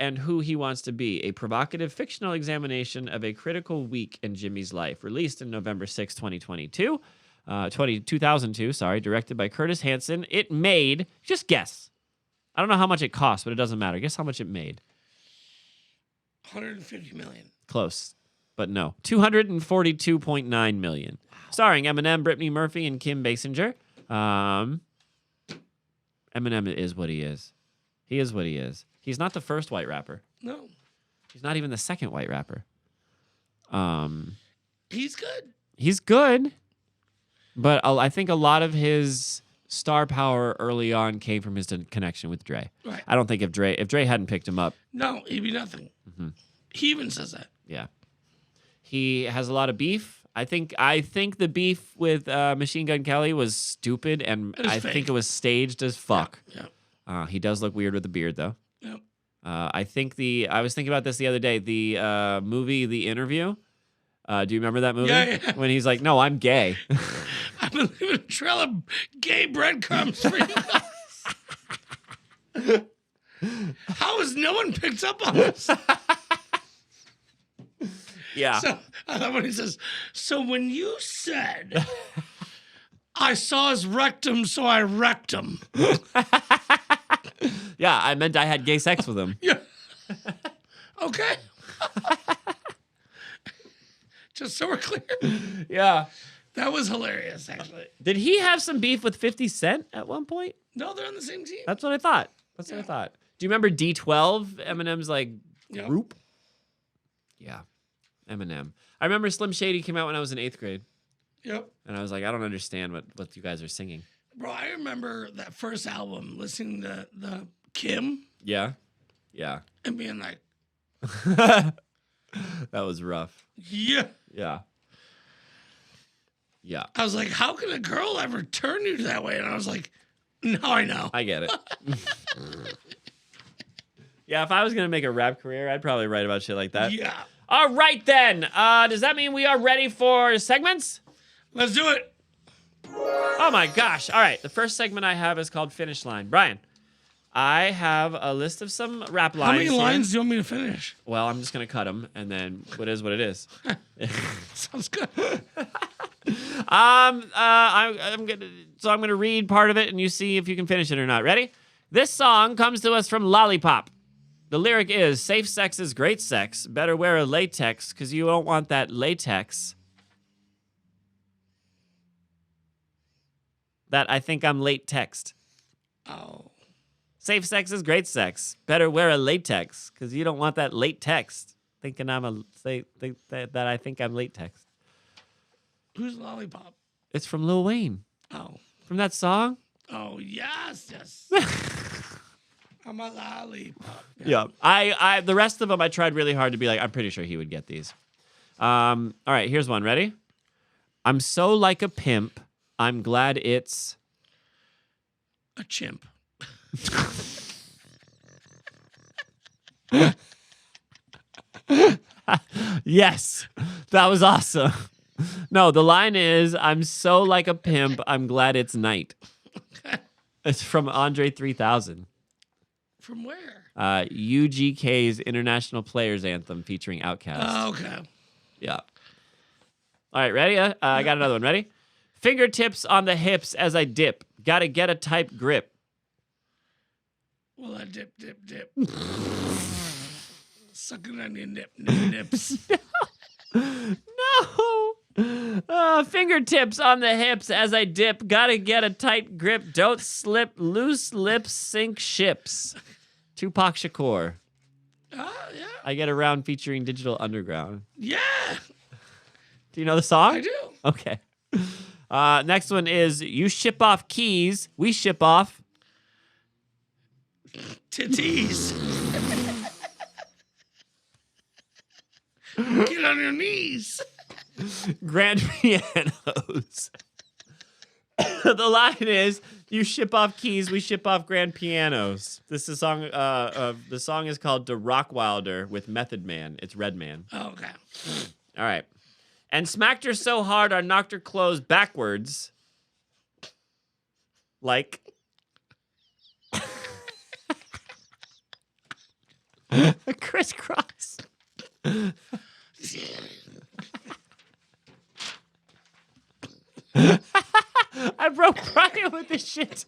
and who he wants to be. A provocative fictional examination of a critical week in Jimmy's life. Released in November 6, 2022. 2002, directed by Curtis Hanson. It made, just guess. I don't know how much it cost, but it doesn't matter. Guess how much it made. 150 million. Close, but no. 242.9 million. Starring Eminem, Brittany Murphy, and Kim Basinger. Eminem is what he is. He is what he is. He's not the first white rapper. No. He's not even the second white rapper. He's good. He's good, but I think a lot of his star power early on came from his connection with Dre. Right. I don't think if Dre hadn't picked him up, No, he'd be nothing. He even says that. yeah. He has a lot of beef. I think the beef with Machine Gun Kelly was stupid, and It was I fake. think it was staged as fuck. Yeah. He does look weird with the beard, though. Yep. I was thinking about this the other day. The movie, The Interview. Do you remember that movie? Yeah. When he's like, "No, I'm gay." I've been leaving a trail of gay breadcrumbs for you guys. How has no one picked up on this? Yeah. So I love when he says, so when you said, I saw his rectum, so I wrecked him. Yeah, I meant I had gay sex with him. Yeah. Okay. Just so we're clear. Yeah. That was hilarious, actually. Did he have some beef with 50 Cent at one point? No, they're on the same team. That's what I thought. That's what I thought. Do you remember D12, Eminem's like Yep. group? Yeah. Eminem. I remember Slim Shady came out when I was in 8th grade. Yep. And I was like, I don't understand what you guys are singing. Bro, I remember that first album, listening to the Kim Yeah. Yeah. and being like, That was rough. yeah. Yeah. Yeah. I was like, how can a girl ever turn you that way? And I was like, now I know. I get it. Yeah, if I was going to make a rap career, I'd probably write about shit like that. Yeah. All right, then. Does that mean we are ready for segments? Let's do it. Oh, my gosh. All right. The first segment I have is called Finish Line. Brian, I have a list of some rap lines. How many here. lines do you want me to finish? Well, I'm just going to cut them, and then what is what it is. Sounds good. I'm gonna read part of it, and you see if you can finish it or not. Ready? This song comes to us from Lollipop. The lyric is, safe sex is great sex. Better wear a latex, because you don't want that latex. That I think I'm late text. Oh. Safe sex is great sex. Better wear a latex, because you don't want that late text. Thinking that I think I'm late text. Who's Lollipop? It's from Lil Wayne. Oh. From that song? Oh, yes. I'm a lollipop. Yeah. I the rest of them I tried really hard to be like, I'm pretty sure he would get these. All right, here's one. Ready? I'm so like a pimp. I'm glad it's A chimp. Yes. That was awesome. No, the line is, I'm so like a pimp. I'm glad it's night. It's from Andre 3000. From where? UGK's International Players Anthem featuring Outkast. Oh, okay. Yeah. All right, ready? I got another one. Ready? Fingertips on the hips as I dip. Gotta get a tight grip. Well, I dip. Sucking on your nips. No. Fingertips on the hips as I dip. Gotta get a tight grip. Don't slip. Loose lips sink ships. Tupac Shakur. Oh, yeah. I Get Around featuring Digital Underground. Yeah. Do you know the song? I do. Okay. Next one is You Ship Off Keys. We ship off. Titties. Get on your knees. Grand pianos. The line is, you ship off keys, we ship off grand pianos. This is song. The song is called "The Rockwilder" with Method Man. It's Redman. Oh, okay. All right. And smacked her so hard, I knocked her clothes backwards. Like. Crisscross. I broke Brian with this shit.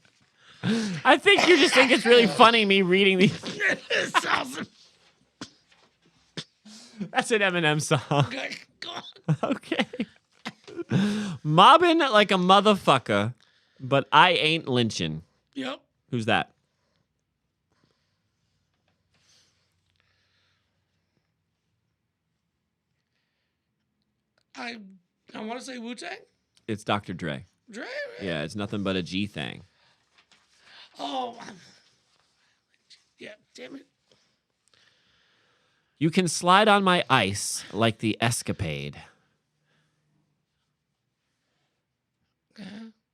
I think you just think it's really funny me reading these. It's awesome. That's an Eminem song. Okay, go on. Okay. Mobbing like a motherfucker, but I ain't lynching. Yep. Who's that? I want to say Wu-Tang. It's Dr. Dre. Dre? Right? Yeah, it's nothing but a G thing. Oh. Yeah, damn it. You can slide on my ice like the escapade. Okay.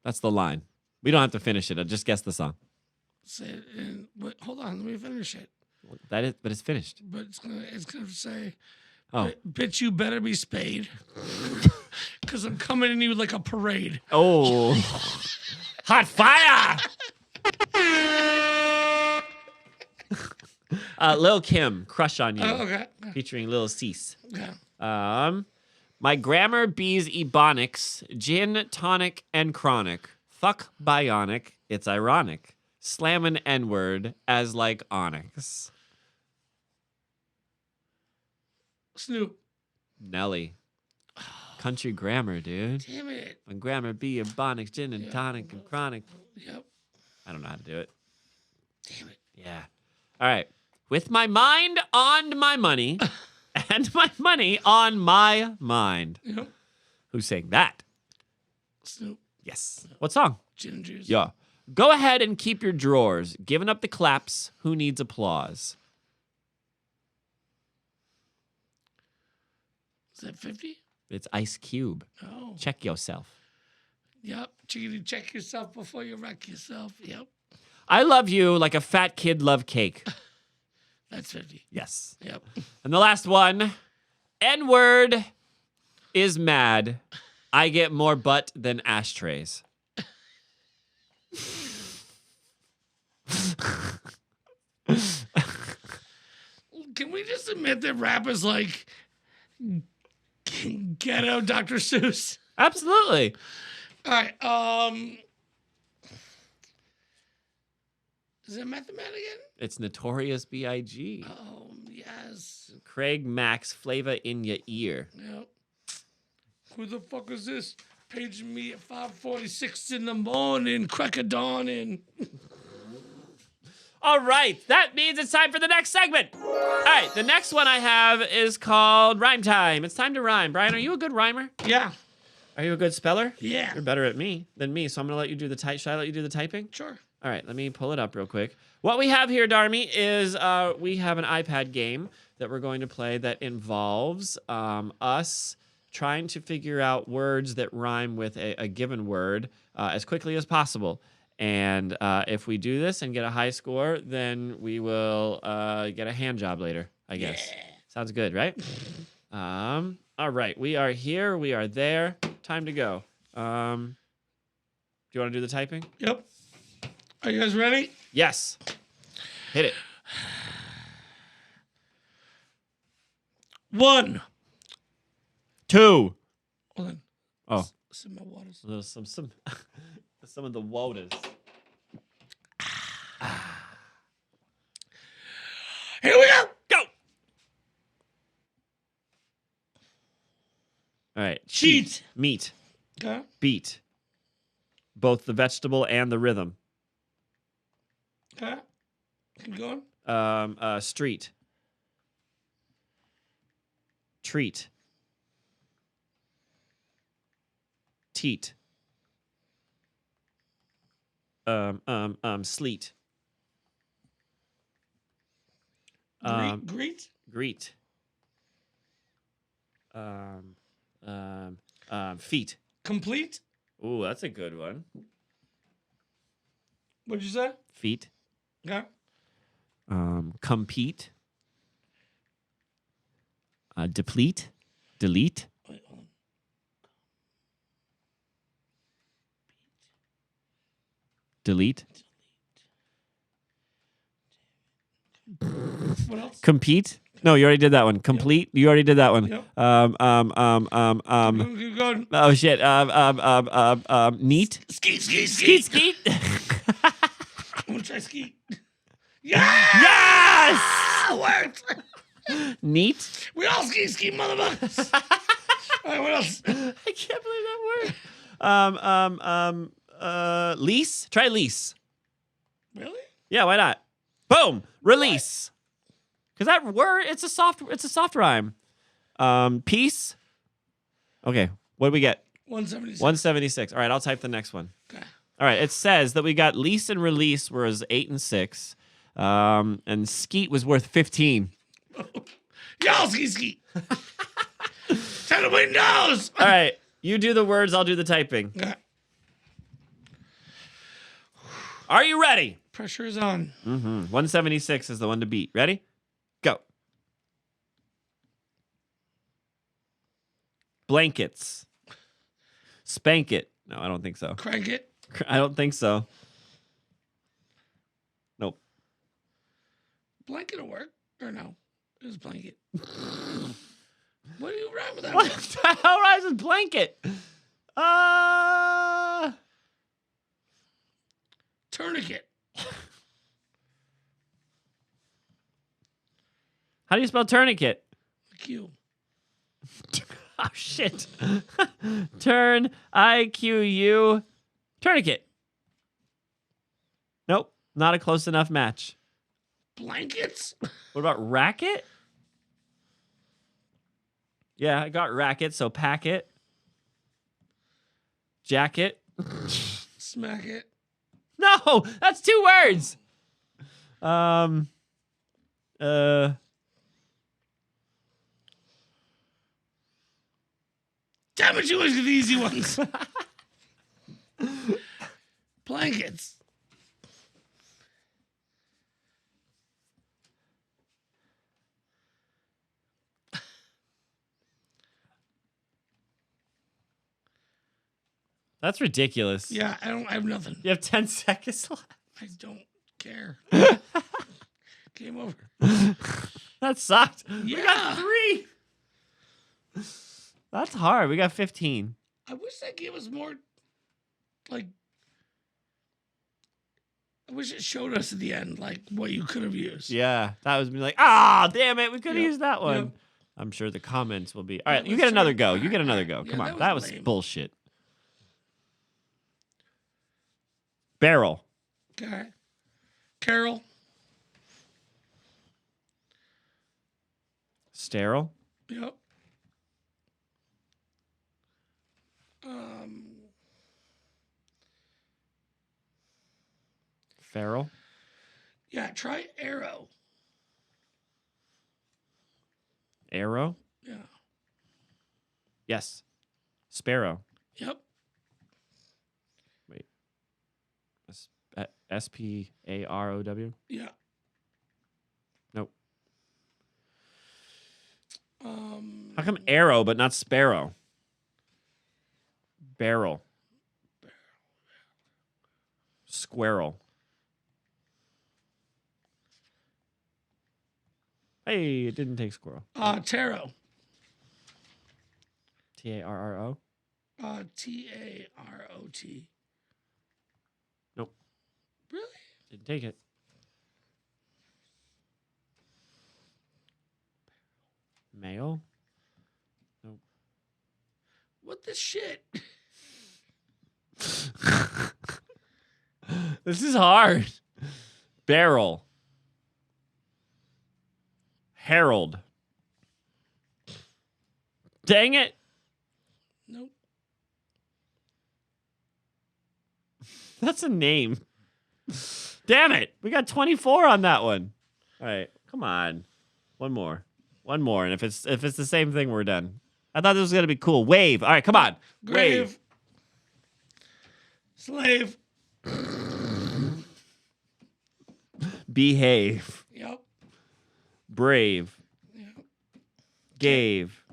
That's the line. We don't have to finish it. I'll just guess the song. Say it in, wait, hold on, let me finish it. That is, but it's finished. But it's gonna say, Oh. Bitch, you better be spayed. Because I'm coming in you like a parade. Oh. Hot fire! Lil Kim, Crush on You. Oh, okay. Featuring Lil Cease. Okay. My grammar bees ebonics, gin, tonic, and chronic. Fuck bionic, it's ironic. Slammin' N-word as like onyx. Snoop. Nelly. Country grammar, dude. Damn it. My grammar be ebonics, gin, and tonic, and chronic. Yep. I don't know how to do it. Damn it. Yeah. All right. With my mind on my money and my money on my mind. Yep. Who sang that? Snoop. Yes. What song? Gin and juice. Yeah. Go ahead and keep your drawers. Giving up the claps. Who needs applause? Is that 50? It's Ice Cube. Oh. Check yourself. Yep. Chickadee, check yourself before you wreck yourself. Yep. I love you like a fat kid love cake. That's 50. Yes. Yep. And the last one. N-word is mad. I get more butt than ashtrays. Can we just admit that rap is like ghetto Dr. Seuss? Absolutely. All right. Is it Method Man again? It's Notorious B.I.G. Oh, yes. Craig Max flavor in your ear. Yep. Who the fuck is this? Paging me at 5:46 in the morning, crack of dawning. All right, that means it's time for the next segment. All right, the next one I have is called Rhyme Time. It's time to rhyme. Brian, are you a good rhymer? Yeah. Are you a good speller? Yeah. You're better at me than me, so I'm gonna let you do the type. Should I let you do the typing? Sure. All right, let me pull it up real quick. What we have here, Darmy, is we have an iPad game that we're going to play that involves us trying to figure out words that rhyme with a given word as quickly as possible. And if we do this and get a high score, then we will get a hand job later, I guess. Yeah. Sounds good, right? All right, we are here. We are there. Time to go. Do you want to do the typing? Yep. Are you guys ready? Yes. Hit it. 1. 2. Hold on. Oh, Some more waters. there's some of the waters. Here we go. Go. All right. Cheat. Meat. Okay. Beat. Both the vegetable and the rhythm. Okay. Keep going. Street. Treat. Teat. Sleet. Greet. Greet. Feet. Complete. Ooh, that's a good one. What'd you say? Feet. Okay. Compete. Deplete. Delete. Wait, hold Delete. on. What else? Compete. No, you already did that one. Complete. You already did that one. Yep. Keep going. Oh shit. Neat. Skeet, skeet, Skeet, skeet. skeet. I'm gonna try skeet. Yeah! Yes! Worked. Neat. We all skeet, skeet, motherfuckers. All right, what else? I can't believe that word. Lease. Try lease. Really? Yeah, why not? Boom. Release. Because that word, it's a soft rhyme. Peace. Okay, what do we get? 176. 176. All right, I'll type the next one. Okay. All right, it says that we got lease and release was 8 and 6. And skeet was worth 15. Y'all skeet, skeet. Turn the windows. All right, you do the words, I'll do the typing. Okay. Are you ready? Pressure is on. 176 is the one to beat. Ready? Go. Blankets. Spank it. No, I don't think so. Crank it. I don't think so. Nope. Blanket will work. Or no. It was blanket. What do you rhyme with that? What with? the hell rhymes with blanket? Tourniquet. How do you spell tourniquet? Q. Oh, shit. Turn, I-Q-U, tourniquet. Nope, not a close enough match. Blankets. What about racket? Yeah, I got racket, so packet. Jacket. Smack it. No, that's 2 words. Damn it, you always get the easy ones. Blankets. That's ridiculous. Yeah, I have nothing. You have 10 seconds left. I don't care. Game over. That sucked. We got Yeah. 3. That's hard. We got 15. I wish that gave us more, like, I wish it showed us at the end, like, what you could have used. Yeah, that was me like, damn it. We could have Yep, used that one. yep. I'm sure the comments will be. All right, Yeah, you let's get another try- go. You alright, get another alright. go. Yeah, Come on. that That was was lame. bullshit. Barrel. Okay. Carol. Sterile. Yep. Feral. Yeah, try arrow. Arrow. Yeah. Yes. Sparrow. Yep. Wait. S-P-A-R-O-W? Yeah. Nope. Um. How come arrow but not sparrow? Barrel. Squirrel. Hey, it didn't take squirrel. Tarot. T-A-R-R-O? Tarot. Nope. Really? Didn't take it. Male? Nope. What the shit? This is hard. Barrel. Herald. Dang it. Nope. That's a name. Damn it. We got 24 on that one. All right. Come on. One more. One more. And if it's the same thing, we're done. I thought this was going to be cool. Wave. All right. Come on. Grave. Wave. Slave. Behave. Yep. Brave. Yep. Gave.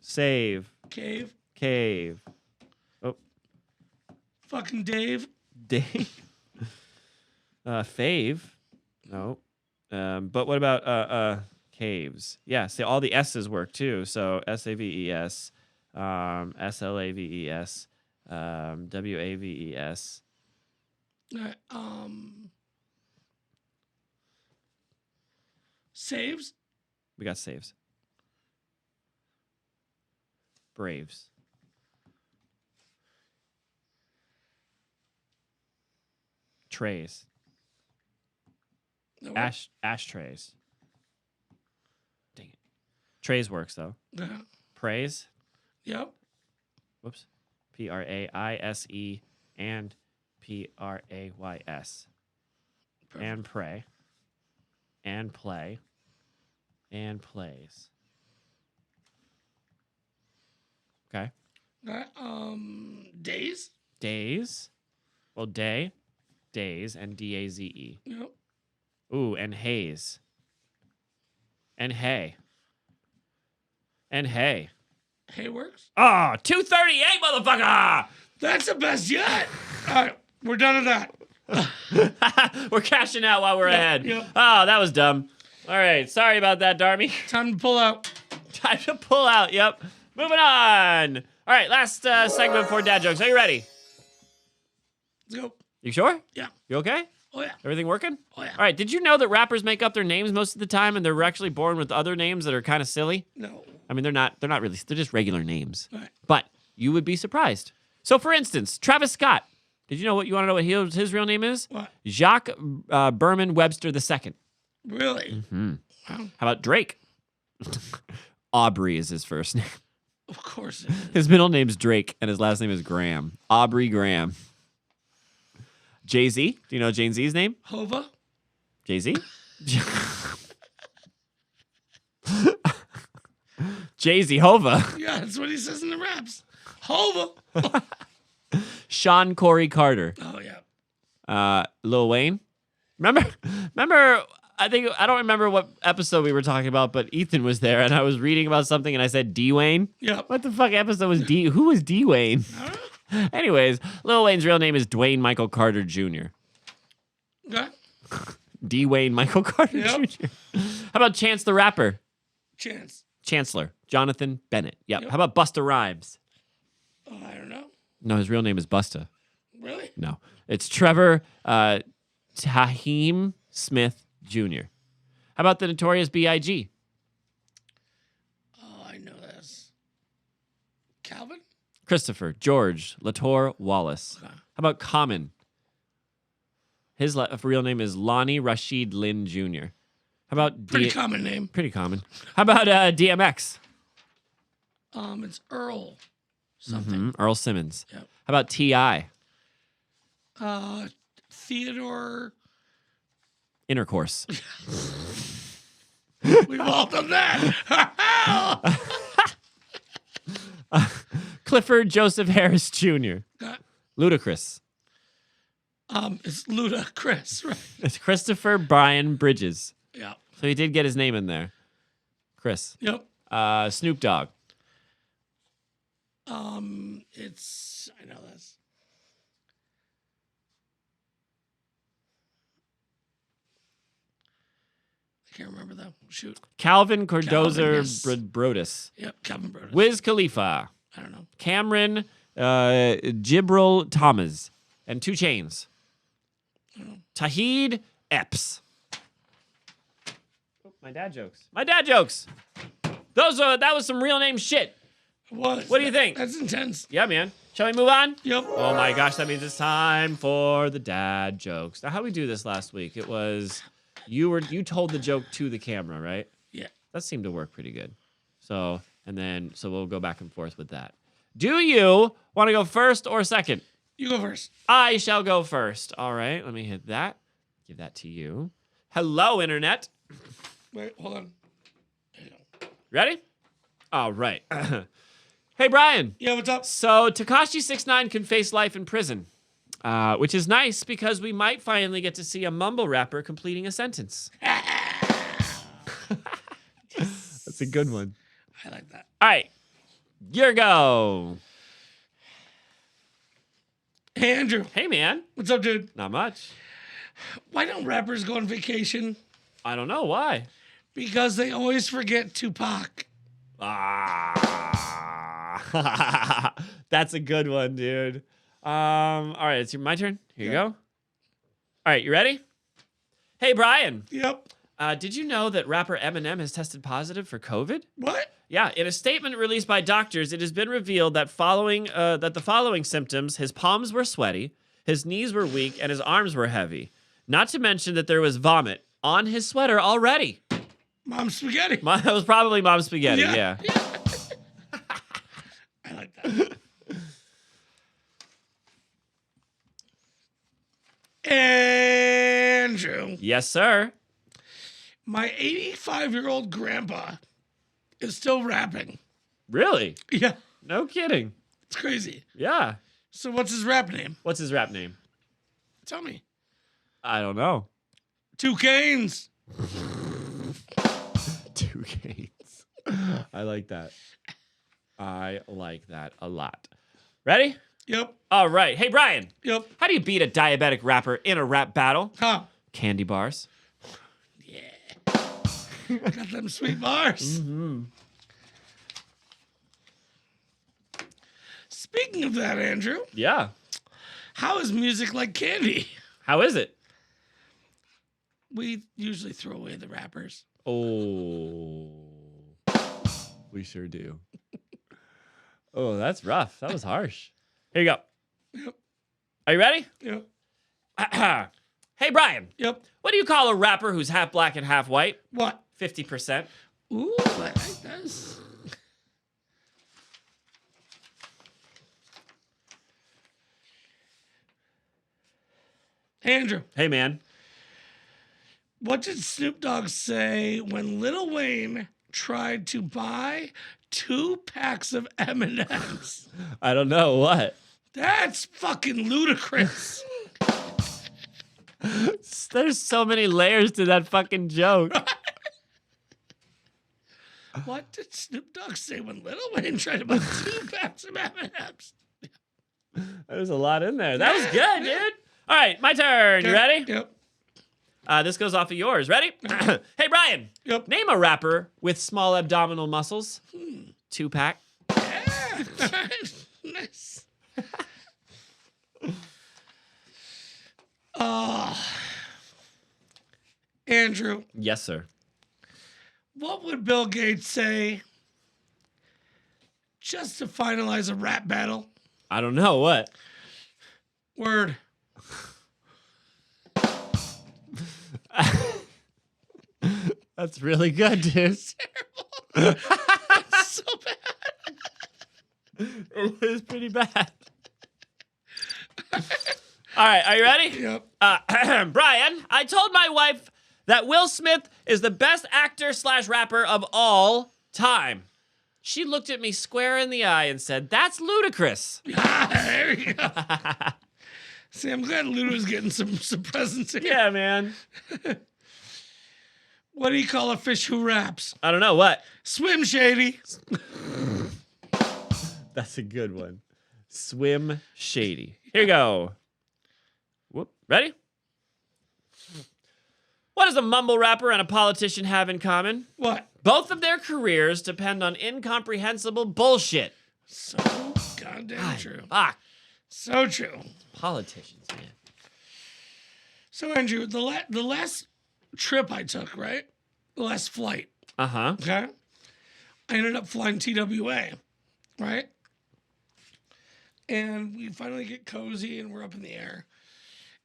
Save. Cave. Cave. Oh. Fucking Dave. Dave. Fave. No. But what about caves? Yeah, see, all the S's work too. So S-A-V-E-S, S-L-A-V-E-S, W-A-V-E-S. Saves. We got saves. Braves. Trays. No, Ashtrays. Dang it. Trays works though. Yeah. Praise. Yep. Whoops. P-R-A-I-S-E and P-R-A-Y-S. Perfect. And pray. And play. And plays. Okay. Days. Days. Well, day. Days and D-A-Z-E. Yep. Ooh, and haze. And hay. And hay. Hay works. Oh, 238, motherfucker! That's the best yet. All right, we're done with that. We're cashing out while we're ahead. yeah. Oh, that was dumb. All right, sorry about that, Darmy. Time to pull out. Time to pull out. Yep. Moving on. All right, last segment for dad jokes. Are you ready? Let's go. You sure? Yeah. You okay? Oh, yeah. Everything working? Oh, yeah. All right, did you know that rappers make up their names most of the time and they're actually born with other names that are kind of silly? No. I mean, they're not really, they're just regular names. All right. But you would be surprised. So for instance, Travis Scott. Did you want to know what his real name is? What? Jacques Berman Webster II. Really? Wow. Wow. How about Drake? Aubrey is his first name. Of course it is. His middle name's Drake, and his last name is Graham. Aubrey Graham. Jay-Z. Do you know Jay-Z's name? Hova? Jay-Z? Jay-Z Hova. Yeah, that's what he says in the raps. Hova. Sean Corey Carter. Oh, yeah. Lil Wayne. Remember, I don't remember what episode we were talking about, but Ethan was there and I was reading about something and I said D Wayne. Yep. What the fuck episode was D? Who was D Wayne? I don't know. Anyways, Lil Wayne's real name is Dwayne Michael Carter Jr. Okay. D Wayne Michael Carter Yep. Jr. How about Chance the Rapper? Chance. Chancellor. Jonathan Bennett. Yep. Yep. How about Busta Rhymes? Oh, I don't know. No, his real name is Busta. Really? No. It's Trevor Tahim Smith Jr. How about the Notorious B.I.G.? Oh, I know this. Calvin? Christopher George Latour Wallace. Okay. How about Common? His real name is Lonnie Rashid Lynn Jr. How about Pretty common name. Pretty common. How about DMX? It's Earl something. Earl Simmons. Yep. How about T.I.? Theodore. Intercourse. We've all done that. Clifford Joseph Harris Jr. Okay. Ludacris. It's Luda Chris, right? It's Christopher Brian Bridges. Yeah. So he did get his name in there. Chris. Yep. Snoop Dogg. I know this. I can't remember though. Shoot. Calvin Cordoza Calvin, yes. Brodus. Yep. Calvin Brodus. Wiz Khalifa. I don't know. Cameron Gibril Thomas. And 2 Chainz. Tahid Epps. Oh, my dad jokes. My dad jokes. That was some real name shit. What do you think? That's intense. Yeah, man. Shall we move on? Yep. Oh my gosh, that means it's time for the dad jokes. Now, how we do this last week? It was you told the joke to the camera, right? Yeah. That seemed to work pretty good. So we'll go back and forth with that. Do you want to go first or second? You go first. I shall go first. All right, let me hit that. Give that to you. Hello, Internet. Wait, hold on. There you go. Ready? All right. Hey, Brian. Yeah, what's up? So Tekashi 6ix9ine can face life in prison, which is nice because we might finally get to see a mumble rapper completing a sentence. That's a good one. I like that. All right, your go. Hey, Andrew. Hey, man. What's up, dude? Not much. Why don't rappers go on vacation? I don't know why. Because they always forget Tupac. That's a good one, dude. All right, it's my turn. Here you go. All right, you ready? Hey, Brian. Yep. Did you know that rapper Eminem has tested positive for COVID? What? Yeah, in a statement released by doctors, it has been revealed that the following symptoms: his palms were sweaty, his knees were weak, and his arms were heavy. Not to mention that there was vomit on his sweater already. Mom spaghetti. That was probably Mom's spaghetti. Yeah. I like that. Andrew. Yes, sir. My 85-year-old grandpa is still rapping. Really? Yeah. No kidding. It's crazy. Yeah. So what's his rap name? What's his rap name? Tell me. I don't know. 2 Canes. 2 Canes. I like that. I like that a lot. Ready? Yep. All right. Hey, Brian. Yep. How do you beat a diabetic rapper in a rap battle? How? Candy bars. Yeah. Got them sweet bars. Mm-hmm. Speaking of that, Andrew, Yeah. how is music like candy? How is it? We usually throw away the wrappers. Oh, we sure do. Oh, that's rough. That was harsh. Here you go. Yep. Are you ready? Yep. Hey, Brian. Yep. What do you call a rapper who's half black and half white? What? 50%. Ooh, I like this. Andrew, Hey, man. what did Snoop Dogg say when Lil Wayne tried to buy 2 packs of M&Ms? I don't know what. That's fucking ludicrous. There's so many layers to that fucking joke. What did Snoop Dogg say when Lil Wayne tried to buy 2 packs of M&Ms? There's a lot in there. That was good, dude. All right, my turn. You ready? Yep. This goes off of yours. Ready? Hey, Brian. Yep. Name a rapper with small abdominal muscles. 2-pack. Yeah. Nice. Andrew, Yes, sir. what would Bill Gates say just to finalize a rap battle? I don't know what. Word. That's really good, dude. Terrible. That's so bad. It is pretty bad. All right, are you ready? Yep. Brian, I told my wife that Will Smith is the best actor / rapper of all time. She looked at me square in the eye and said, "That's ludicrous." There you go. See, I'm glad Ludo's getting some presents here. Yeah, man. What do you call a fish who raps? I don't know what. Swim Shady. That's a good one. Swim Shady. Here you go. Whoop. Ready? What does a mumble rapper and a politician have in common? What? Both of their careers depend on incomprehensible bullshit. So goddamn God, true. Fuck. So true. Politicians, man. So Andrew, the last trip I took, right? The last flight, Uh-huh. okay? I ended up flying TWA, right? And we finally get cozy and we're up in the air.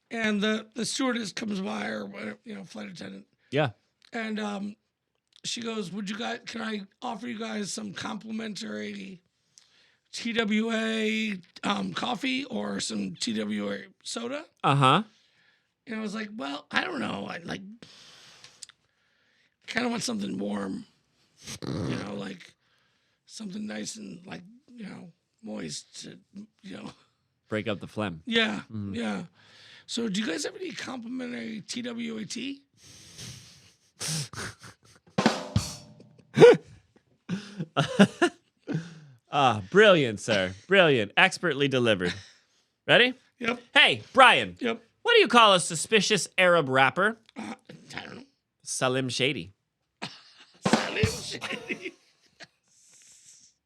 And the stewardess comes by, or whatever, flight attendant, Yeah. and she goes, can I offer you guys some complimentary TWA coffee or some TWA soda? Uh-huh. And I was like, well, I don't know. I kind of want something warm, like something nice and moist to, Break up the phlegm. yeah, yeah. So do you guys have any complimentary TWAT? Brilliant, sir. Brilliant. Expertly delivered. Ready? Yep, Hey, Brian. yep. What do you call a suspicious Arab rapper? I don't know. Salim Shady. Salim Shady.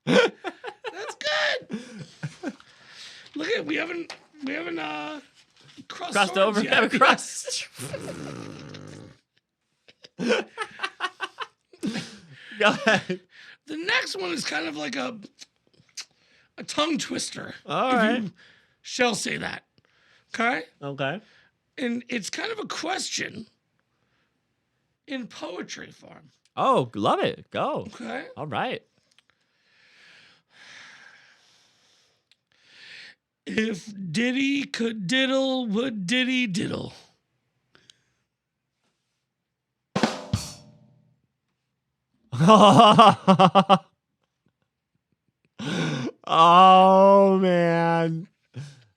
That's good. Look at we haven't crossed Crossed swords over? yet. Never crossed. Go ahead. The next one is kind of like a tongue twister. All if right. you shall say that. Okay? Okay. And it's kind of a question in poetry form. Oh, love it. Go. Okay? All right. If Diddy could diddle, would Diddy diddle? Oh, man.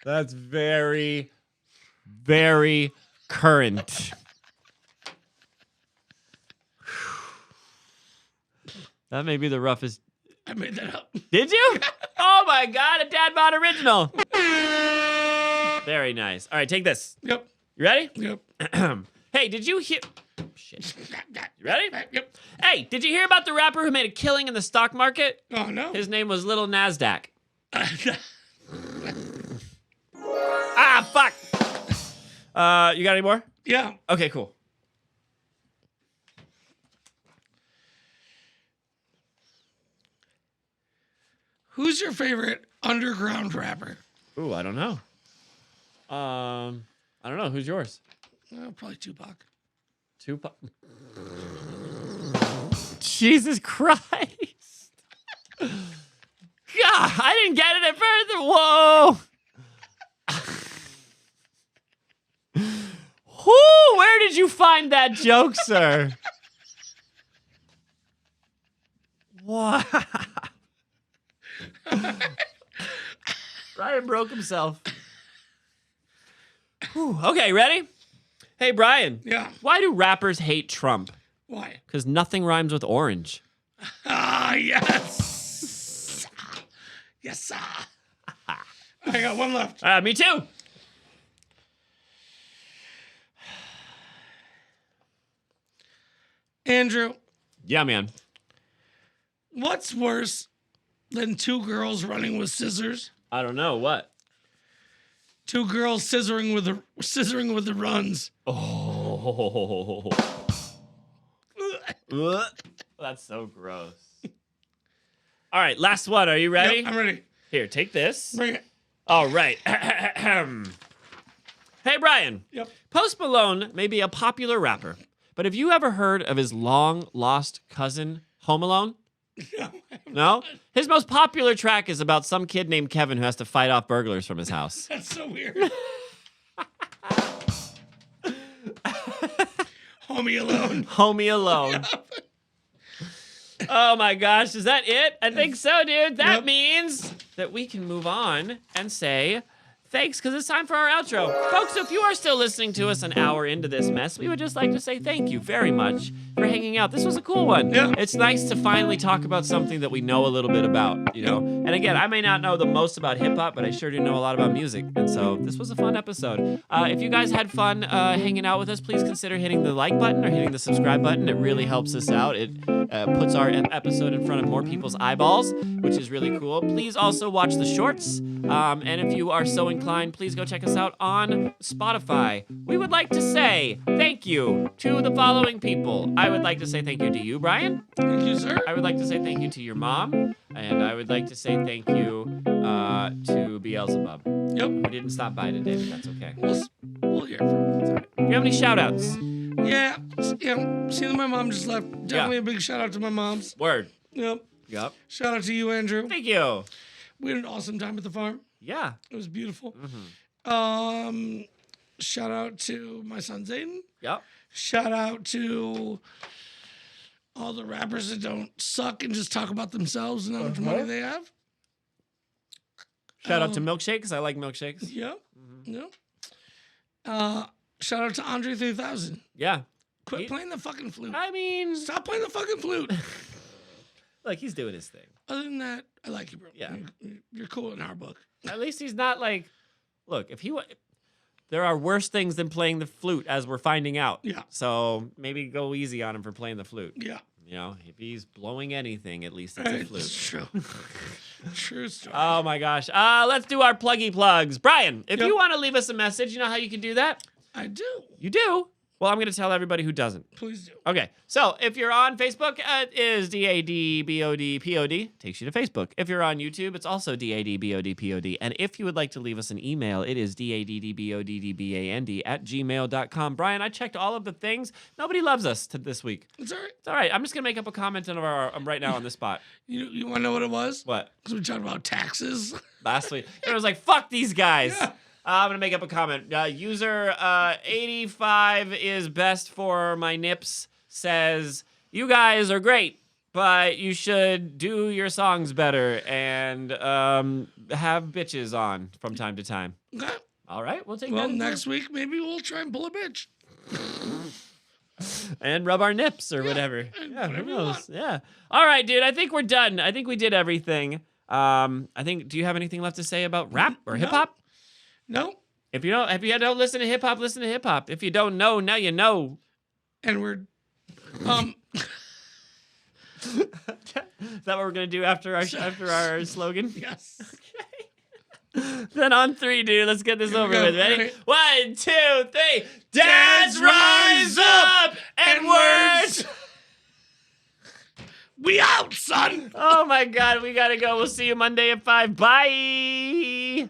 That's very, very current. That may be the roughest. I made that up. Did you? Oh, my God. A DadBod original. Very nice. All right, take this. Yep. You ready? Yep. Hey, did you hear... Shit. You ready? Yep. Hey, did you hear about the rapper who made a killing in the stock market? Oh, no. His name was Little Nasdaq. fuck. You got any more? Yeah. Okay, cool. Who's your favorite underground rapper? Ooh, I don't know. I don't know. Who's yours? Probably Tupac. Tupac. Jesus Christ. God, I didn't get it at first. Whoa. Whoo, where did you find that joke, sir? Wow. Brian broke himself. Whew. Okay, ready? Hey, Brian. Yeah. Why do rappers hate Trump? Why? Because nothing rhymes with orange. Ah, yes. Yes, sir. I got one left. Me too. Andrew, Yeah, man. what's worse than two girls running with scissors? I don't know. What? Two girls scissoring with the runs. Oh. That's so gross. All right, last one. Are you ready? Yep, I'm ready. Here, take this. Bring it. All right. Hey, Brian. Yep. Post Malone may be a popular rapper, but have you ever heard of his long-lost cousin, Home Alone? No? His most popular track is about some kid named Kevin who has to fight off burglars from his house. That's so weird. Homie Alone. Homie Alone. Oh my gosh, is that it? I think so, dude. That Yep. means that we can move on and say thanks, because it's time for our outro. Folks, if you are still listening to us an hour into this mess, we would just like to say thank you very much for hanging out. This was a cool one. Yeah. It's nice to finally talk about something that we know a little bit about, you know? And again, I may not know the most about hip-hop, but I sure do know a lot about music. And so this was a fun episode. If you guys had fun hanging out with us, please consider hitting the like button or hitting the subscribe button. It really helps us out. It puts our episode in front of more people's eyeballs, which is really cool. Please also watch the shorts. And if you are so inclined, please go check us out on Spotify. We would like to say thank you to the following people. I would like to say thank you to you, Brian. Thank you, sir. I would like to say thank you to your mom. And I would like to say thank you to Beelzebub, Yep. who didn't stop by today, but that's okay. We'll hear from him. It's all right. Do you have any shout-outs? Yeah. Seeing that my mom just left. Definitely a big shout out to my moms. Word. Yep. Yep. Shout out to you, Andrew. Thank you. We had an awesome time at the farm. Yeah. It was beautiful. Mm-hmm. Shout out to my son Zayden. Yep. Shout out to all the rappers that don't suck and just talk about themselves and how much money they have. Shout out to milkshakes. I like milkshakes. Yep. Yep. Shout out to Andre 3000. Yeah. Quit playing the fucking flute. I mean, Stop playing the fucking flute. like he's doing his thing. Other than that, I like you, bro. Yeah. You're cool in our book. At least he's not like, look, there are worse things than playing the flute, as we're finding out. Yeah. So maybe go easy on him for playing the flute. Yeah. You know, if he's blowing anything, at least it's a flute. It's true. True story. Oh my gosh. Let's do our pluggy plugs. Brian, if Yep. you want to leave us a message, you know how you can do that? I do. You do? Well, I'm going to tell everybody who doesn't. Please do. Okay, so if you're on Facebook, it is DadBodPod. Takes you to Facebook. If you're on YouTube, it's also DadBodPod. And if you would like to leave us an email, it is daddboddband@gmail.com. Brian, I checked all of the things. Nobody loves us this week. It's all right. It's all right. I'm just going to make up a comment on right now on the spot. You want to know what it was? What? Because we talked about taxes. Last week. And I was like, fuck these guys. Yeah. I'm going to make up a comment. User 85 is best for my nips says, you guys are great, but you should do your songs better and have bitches on from time to time. Okay. All right, we'll take Well, that. next week, maybe we'll try and pull a bitch. And rub our nips or whatever. Yeah, who whatever you knows? want. Yeah. All right, dude, I think we're done. I think we did everything. Do you have anything left to say about rap or hip hop? No. If you don't listen to hip hop, listen to hip hop. If you don't know, now you know. And we're Is that what we're gonna do after our slogan? yes. Okay. Then on 3, dude. Let's get this over go. with. Ready? Ready? 1, 2, 3. Dads rise up and words. We out, son. Oh my God, we gotta go. We'll see you Monday at 5. Bye.